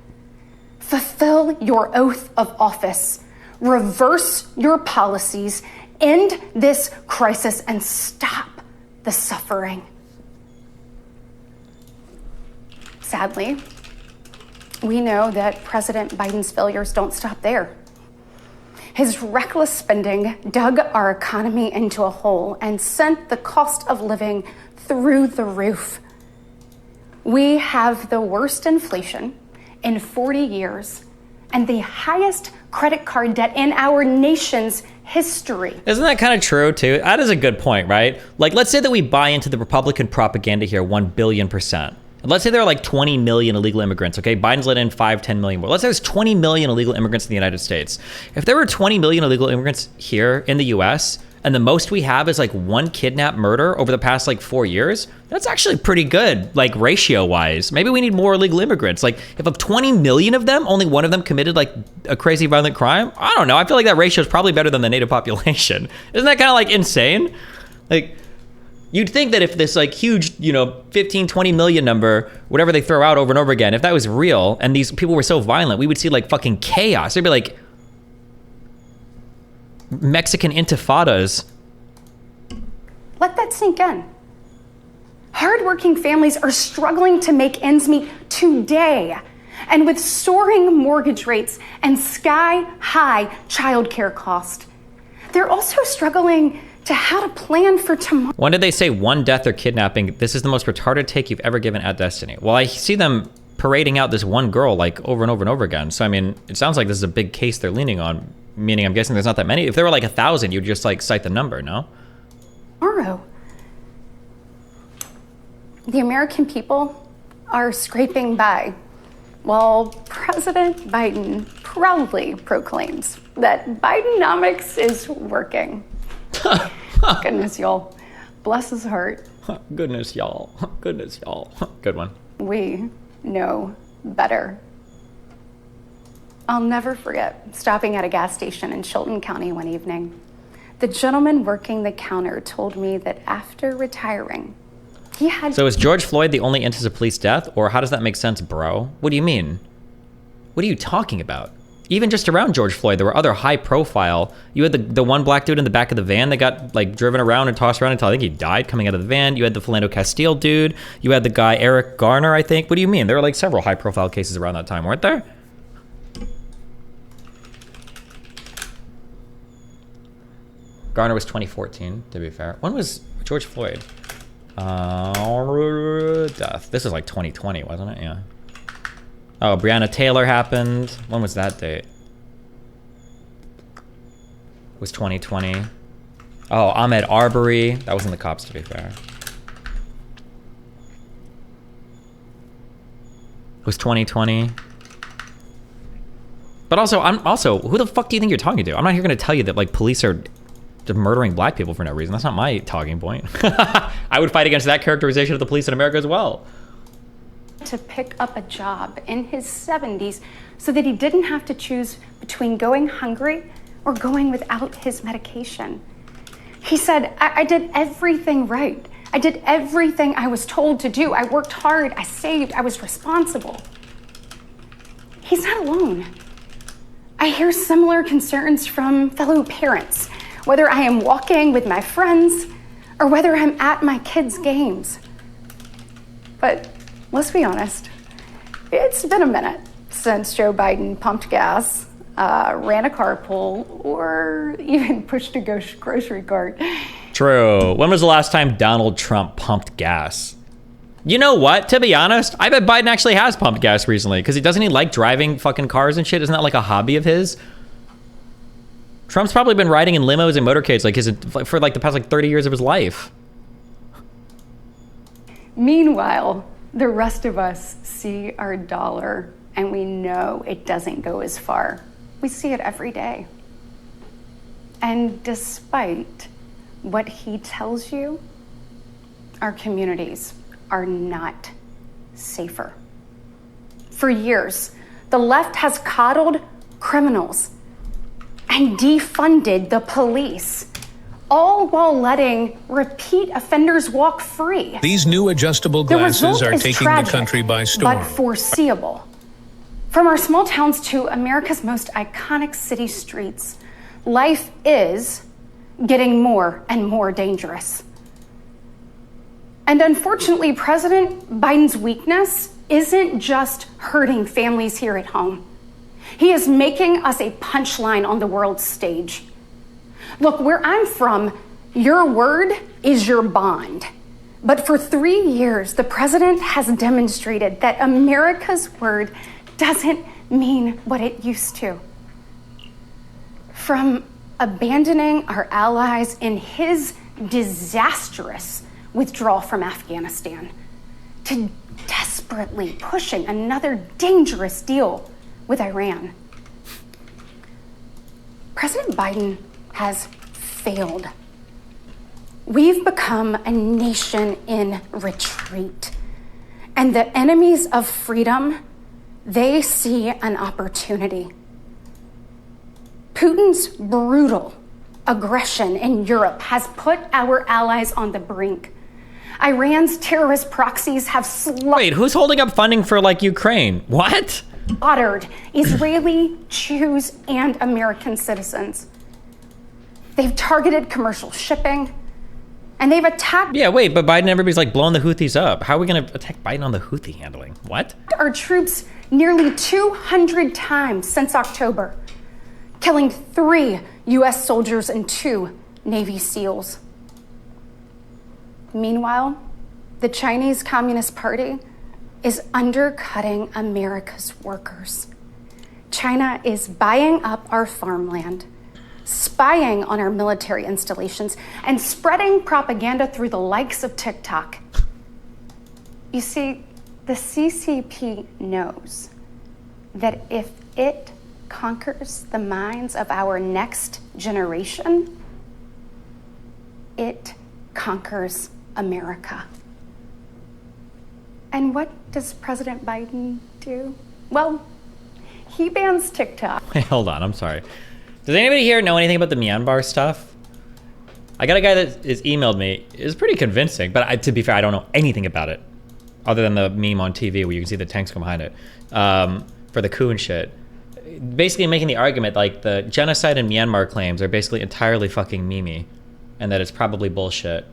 Fulfill your oath of office. Reverse your policies. End this crisis and stop the suffering. Sadly, we know that President Biden's failures don't stop there. His reckless spending dug our economy into a hole and sent the cost of living through the roof. We have the worst inflation in 40 years and the highest credit card debt in our nation's history. Isn't that kind of true too? That is a good point, right? Like, let's say that we buy into the Republican propaganda here 1,000,000,000%. Let's say there are like 20 million illegal immigrants, okay? Biden's let in 5, 10 million more. Let's say there's 20 million illegal immigrants in the United States. If there were 20 million illegal immigrants here in the US, and the most we have is like one kidnap murder over the past like 4 years, that's actually pretty good, like ratio-wise. Maybe we need more illegal immigrants. Like, if of 20 million of them, only one of them committed like a crazy violent crime, I don't know. I feel like that ratio is probably better than the native population. Isn't that kind of like insane? Like, you'd think that if this like huge, 15, 20 million number, whatever they throw out over and over again, if that was real and these people were so violent, we would see like fucking chaos. There'd be like Mexican intifadas. Let that sink in. Hardworking families are struggling to make ends meet today. And with soaring mortgage rates and sky-high childcare costs, they're also struggling to how to plan for tomorrow. When did they say one death or kidnapping? This is the most retarded take you've ever given at Destiny. Well, I see them parading out this one girl like over and over and over again. So, I mean, it sounds like this is a big case they're leaning on, meaning I'm guessing there's not that many. If there were like 1,000, you'd just like cite the number, no? Tomorrow. The American people are scraping by while President Biden proudly proclaims that Bidenomics is working. Goodness, y'all. Bless his heart. Goodness, y'all. Goodness, y'all. Good one. We know better. I'll never forget stopping at a gas station in Chilton County one evening. The gentleman working the counter told me that after retiring, he had... So is George Floyd the only instance of police death? Or how does that make sense, bro? What do you mean? What are you talking about? Even just around George Floyd, there were other high profile. You had the one black dude in the back of the van that got like driven around and tossed around until I think he died coming out of the van. You had the Philando Castile dude. You had the guy Eric Garner, I think. What do you mean? There were like several high profile cases around that time, weren't there? Garner was 2014, to be fair. When was George Floyd? Death. This is like 2020, wasn't it? Yeah. Oh, Breonna Taylor happened. When was that date? It was 2020. Oh, Ahmaud Arbery. That wasn't the cops, to be fair. It was 2020. But also, who the fuck do you think you're talking to? I'm not here gonna tell you that like police are murdering black people for no reason. That's not my talking point. I would fight against that characterization of the police in America as well. To pick up a job in his 70s so that he didn't have to choose between going hungry or going without his medication. He said, I did everything right. I did everything I was told to do. I worked hard, I saved, I was responsible. He's not alone. I hear similar concerns from fellow parents, whether I am walking with my friends or whether I'm at my kids' games. But let's be honest, it's been a minute since Joe Biden pumped gas, ran a carpool, or even pushed a grocery cart. True. When was the last time Donald Trump pumped gas? You know what? To be honest, I bet Biden actually has pumped gas recently because doesn't he like driving fucking cars and shit? Isn't that like a hobby of his? Trump's probably been riding in limos and motorcades for like the past like 30 years of his life. Meanwhile, the rest of us see our dollar and we know it doesn't go as far. We see it every day. And despite what he tells you, our communities are not safer. For years, the left has coddled criminals and defunded the police, all while letting repeat offenders walk free. These new adjustable glasses are taking the country by storm. But foreseeable. From our small towns to America's most iconic city streets, life is getting more and more dangerous. And unfortunately, President Biden's weakness isn't just hurting families here at home. He is making us a punchline on the world stage. Look, where I'm from, your word is your bond. But for 3 years, the president has demonstrated that America's word doesn't mean what it used to. From abandoning our allies in his disastrous withdrawal from Afghanistan to desperately pushing another dangerous deal with Iran. President Biden has failed. We've become a nation in retreat. And the enemies of freedom, they see an opportunity. Putin's brutal aggression in Europe has put our allies on the brink. Iran's terrorist proxies have Wait, who's holding up funding for, like, Ukraine? What? slaughtered Israeli, Jews, and American citizens. They've targeted commercial shipping, and they've attacked— Yeah, wait, but Biden and everybody's like blowing the Houthis up. How are we gonna attack Biden on the Houthi handling? What? Our troops nearly 200 times since October, killing 3 U.S. soldiers and 2 Navy SEALs. Meanwhile, the Chinese Communist Party is undercutting America's workers. China is buying up our farmland, spying on our military installations, and spreading propaganda through the likes of TikTok. You see, the CCP knows that if it conquers the minds of our next generation, it conquers America. And what does President Biden do? Well, he bans TikTok. Hey, hold on, I'm sorry. Does anybody here know anything about the Myanmar stuff? I got a guy that has emailed me. It's pretty convincing, but to be fair, I don't know anything about it, other than the meme on TV where you can see the tanks come behind it, for the coup and shit. Basically making the argument like the genocide in Myanmar claims are basically entirely fucking meme, and that it's probably bullshit.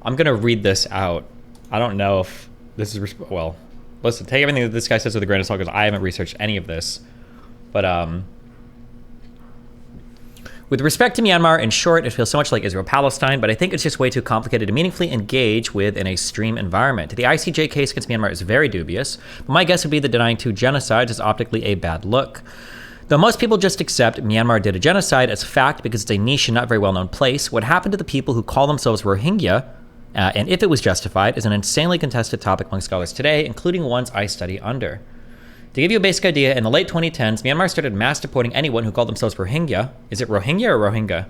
I'm gonna read this out. I don't know if this is, well, listen, take everything that this guy says with a grain of salt because I haven't researched any of this. But with respect to Myanmar, in short, it feels so much like Israel-Palestine, but I think it's just way too complicated to meaningfully engage with in a stream environment. The ICJ case against Myanmar is very dubious, but my guess would be that denying 2 genocides is optically a bad look. Though most people just accept Myanmar did a genocide as fact because it's a niche and not very well-known place, what happened to the people who call themselves Rohingya, and if it was justified, is an insanely contested topic among scholars today, including ones I study under. To give you a basic idea, in the late 2010s, Myanmar started mass deporting anyone who called themselves Rohingya. Is it Rohingya or Rohingya?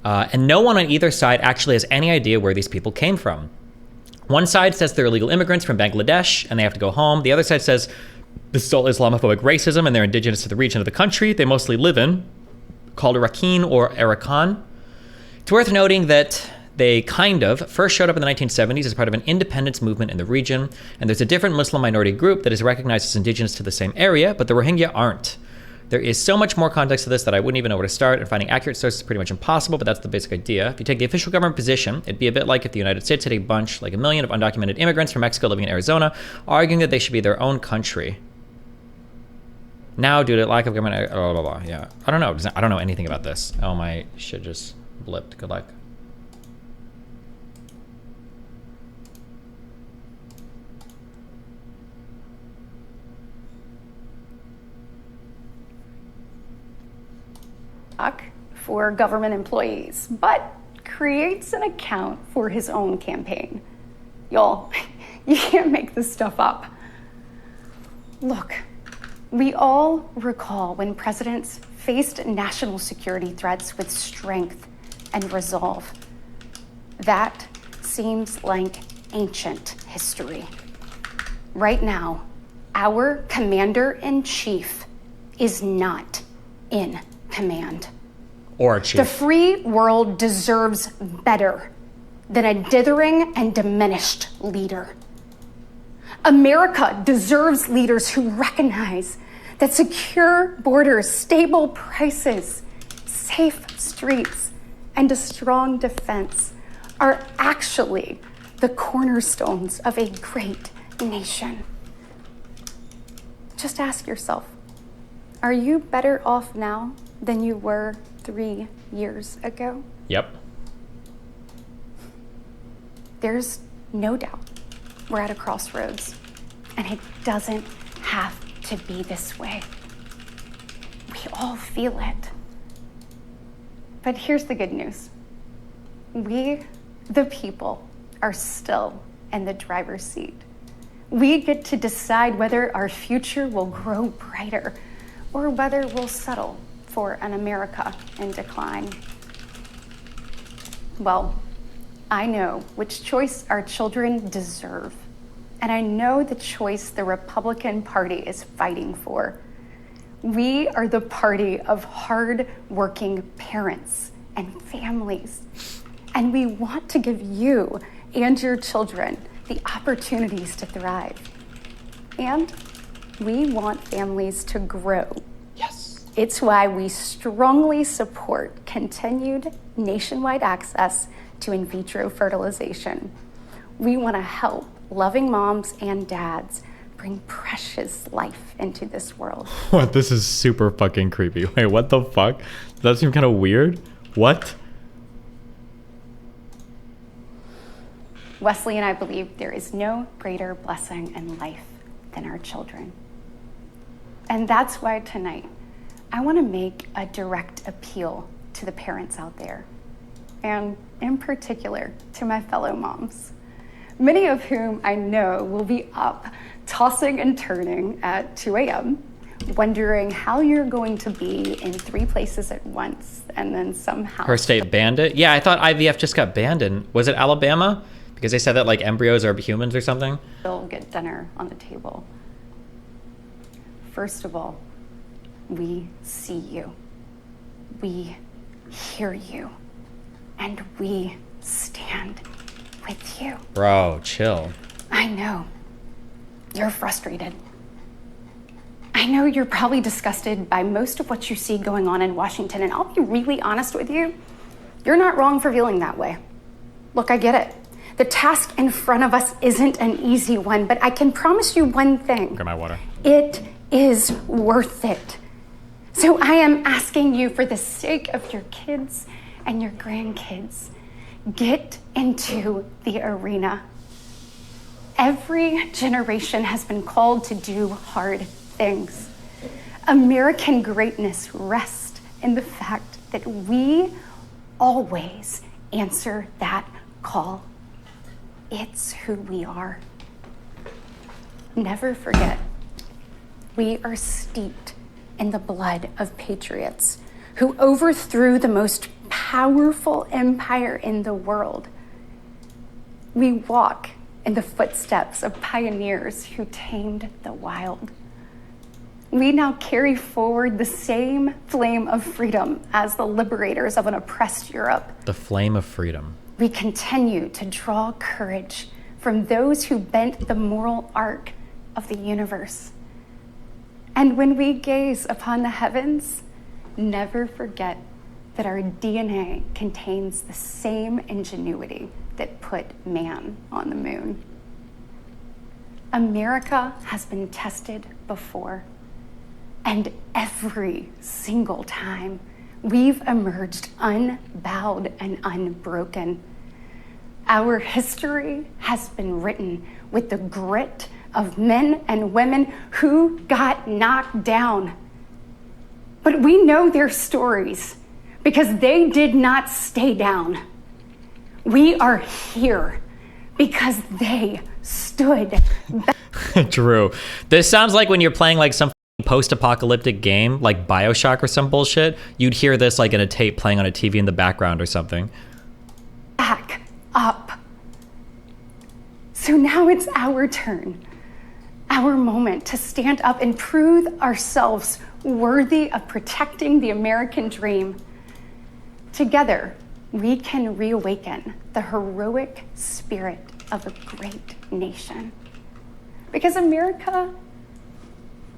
And no one on either side actually has any idea where these people came from. One side says they're illegal immigrants from Bangladesh and they have to go home. The other side says this is all Islamophobic racism and they're indigenous to the region of the country they mostly live in, called Arakan or Arakan. It's worth noting that they kind of first showed up in the 1970s as part of an independence movement in the region, and there's a different Muslim minority group that is recognized as indigenous to the same area, but the Rohingya aren't. There is so much more context to this that I wouldn't even know where to start, and finding accurate sources is pretty much impossible, but that's the basic idea. If you take the official government position, it'd be a bit like if the United States had a bunch, like 1 million of undocumented immigrants from Mexico living in Arizona, arguing that they should be their own country. Now, due to lack of government, blah, blah, blah, yeah. I don't know. I don't know anything about this. Oh, my shit just blipped. Good luck. For government employees, but creates an account for his own campaign. Y'all, you can't make this stuff up. Look, we all recall when presidents faced national security threats with strength and resolve. That seems like ancient history. Right now, our commander-in-chief is not in command. Or a chief. The free world deserves better than a dithering and diminished leader. America deserves leaders who recognize that secure borders, stable prices, safe streets, and a strong defense are actually the cornerstones of a great nation. Just ask yourself, are you better off now than you were 3 years ago? Yep. There's no doubt we're at a crossroads, and it doesn't have to be this way. We all feel it. But here's the good news. We, the people, are still in the driver's seat. We get to decide whether our future will grow brighter or whether we'll settle for an America in decline. Well, I know which choice our children deserve, and I know the choice the Republican Party is fighting for. We are the party of hard-working parents and families, and we want to give you and your children the opportunities to thrive. And we want families to grow. Yes. It's why we strongly support continued nationwide access to in vitro fertilization. We want to help loving moms and dads bring precious life into this world. What? This is super fucking creepy. Wait, what the fuck? Does that seem kind of weird? What? Wesley and I believe there is no greater blessing in life than our children. And that's why tonight, I want to make a direct appeal to the parents out there, and in particular to my fellow moms, many of whom I know will be up tossing and turning at 2 a.m., wondering how you're going to be in 3 places at once and then somehow... Her state banned it? Yeah, I thought IVF just got banned in, was it Alabama? Because they said that like embryos are humans or something? Still get dinner on the table. First of all, we see you, we hear you, and we stand with you. Bro, chill. I know. You're frustrated. I know you're probably disgusted by most of what you see going on in Washington, and I'll be really honest with you. You're not wrong for feeling that way. Look, I get it. The task in front of us isn't an easy one, but I can promise you one thing. Get my water. It is worth it. So I am asking you, for the sake of your kids and your grandkids, get into the arena. Every generation has been called to do hard things. American greatness rests in the fact that we always answer that call. It's who we are. Never forget, we are steeped in the blood of patriots who overthrew the most powerful empire in the world. We walk in the footsteps of pioneers who tamed the wild. We now carry forward the same flame of freedom as the liberators of an oppressed Europe. The flame of freedom. We continue to draw courage from those who bent the moral arc of the universe. And when we gaze upon the heavens, never forget that our DNA contains the same ingenuity that put man on the moon. America has been tested before, and every single time, we've emerged unbowed and unbroken. Our history has been written with the grit of men and women who got knocked down. But we know their stories because they did not stay down. We are here because they stood back. Drew, this sounds like when you're playing like some post-apocalyptic game like BioShock or some bullshit. You'd hear this like in a tape playing on a TV in the background or something. Back up. So now it's our turn. our moment to stand up and prove ourselves worthy of protecting the American dream. Together, we can reawaken the heroic spirit of a great nation. Because America,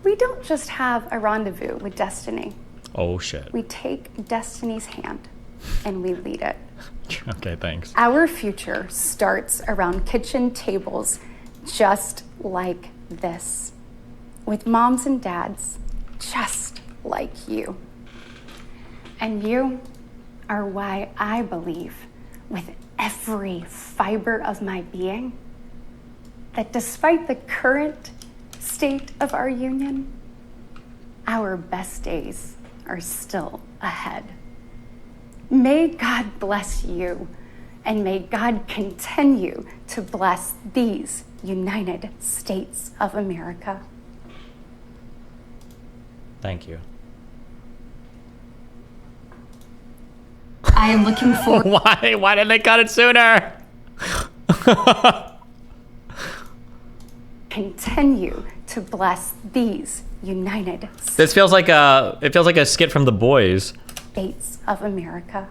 we don't just have a rendezvous with destiny. Oh, shit. We take destiny's hand and we lead it. Okay, thanks. Our future starts around kitchen tables just like this, with moms and dads just like you. And you are why I believe with every fiber of my being that despite the current state of our union, our best days are still ahead. May God bless you, and may God continue to bless these United States of America. Thank you. I am looking forward. Why didn't they cut it sooner? Continue to bless these United This feels like a skit from The Boys. States of America.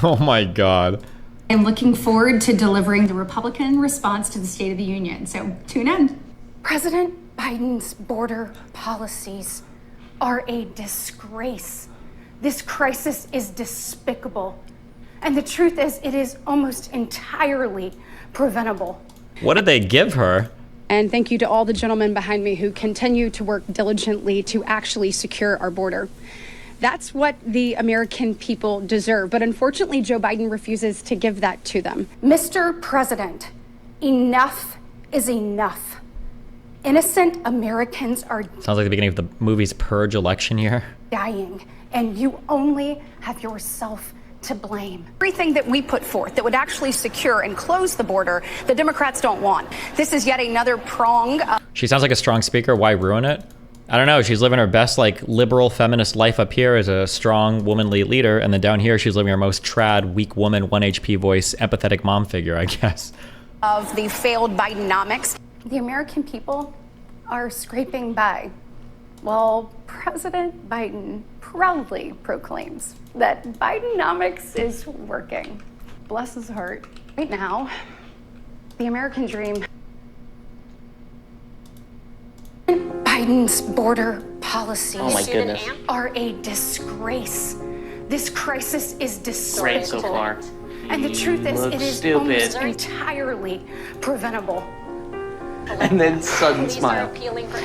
Oh my God. I'm looking forward to delivering the Republican response to the State of the Union, so tune in. President Biden's border policies are a disgrace. This crisis is despicable. And the truth is, it is almost entirely preventable. What did they give her? And thank you to all the gentlemen behind me who continue to work diligently to actually secure our border. That's what the American people deserve. But unfortunately, Joe Biden refuses to give that to them. Mr. President, enough is enough. Innocent Americans are Sounds like the beginning of the movie's Purge election year. dying, and you only have yourself to blame. Everything that we put forth that would actually secure and close the border, the Democrats don't want. This is yet another prong. She sounds like a strong speaker. Why ruin it? I don't know. She's living her best, like, liberal feminist life up here as a strong, womanly leader. And then down here, she's living her most trad, weak woman, 1 HP voice, empathetic mom figure, I guess. Of the failed Bidenomics. The American people are scraping by, while President Biden proudly proclaims that Bidenomics is working. Bless his heart. Right now, the American dream. Biden's border policies are a disgrace. This crisis is despicable. Great so far. And the truth is, it is almost entirely preventable. And then sudden smile.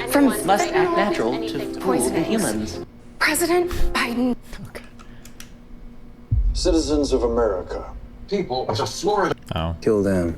From Must act natural to fool the humans. President Biden. Citizens of America, people of Florida. Oh. Kill them.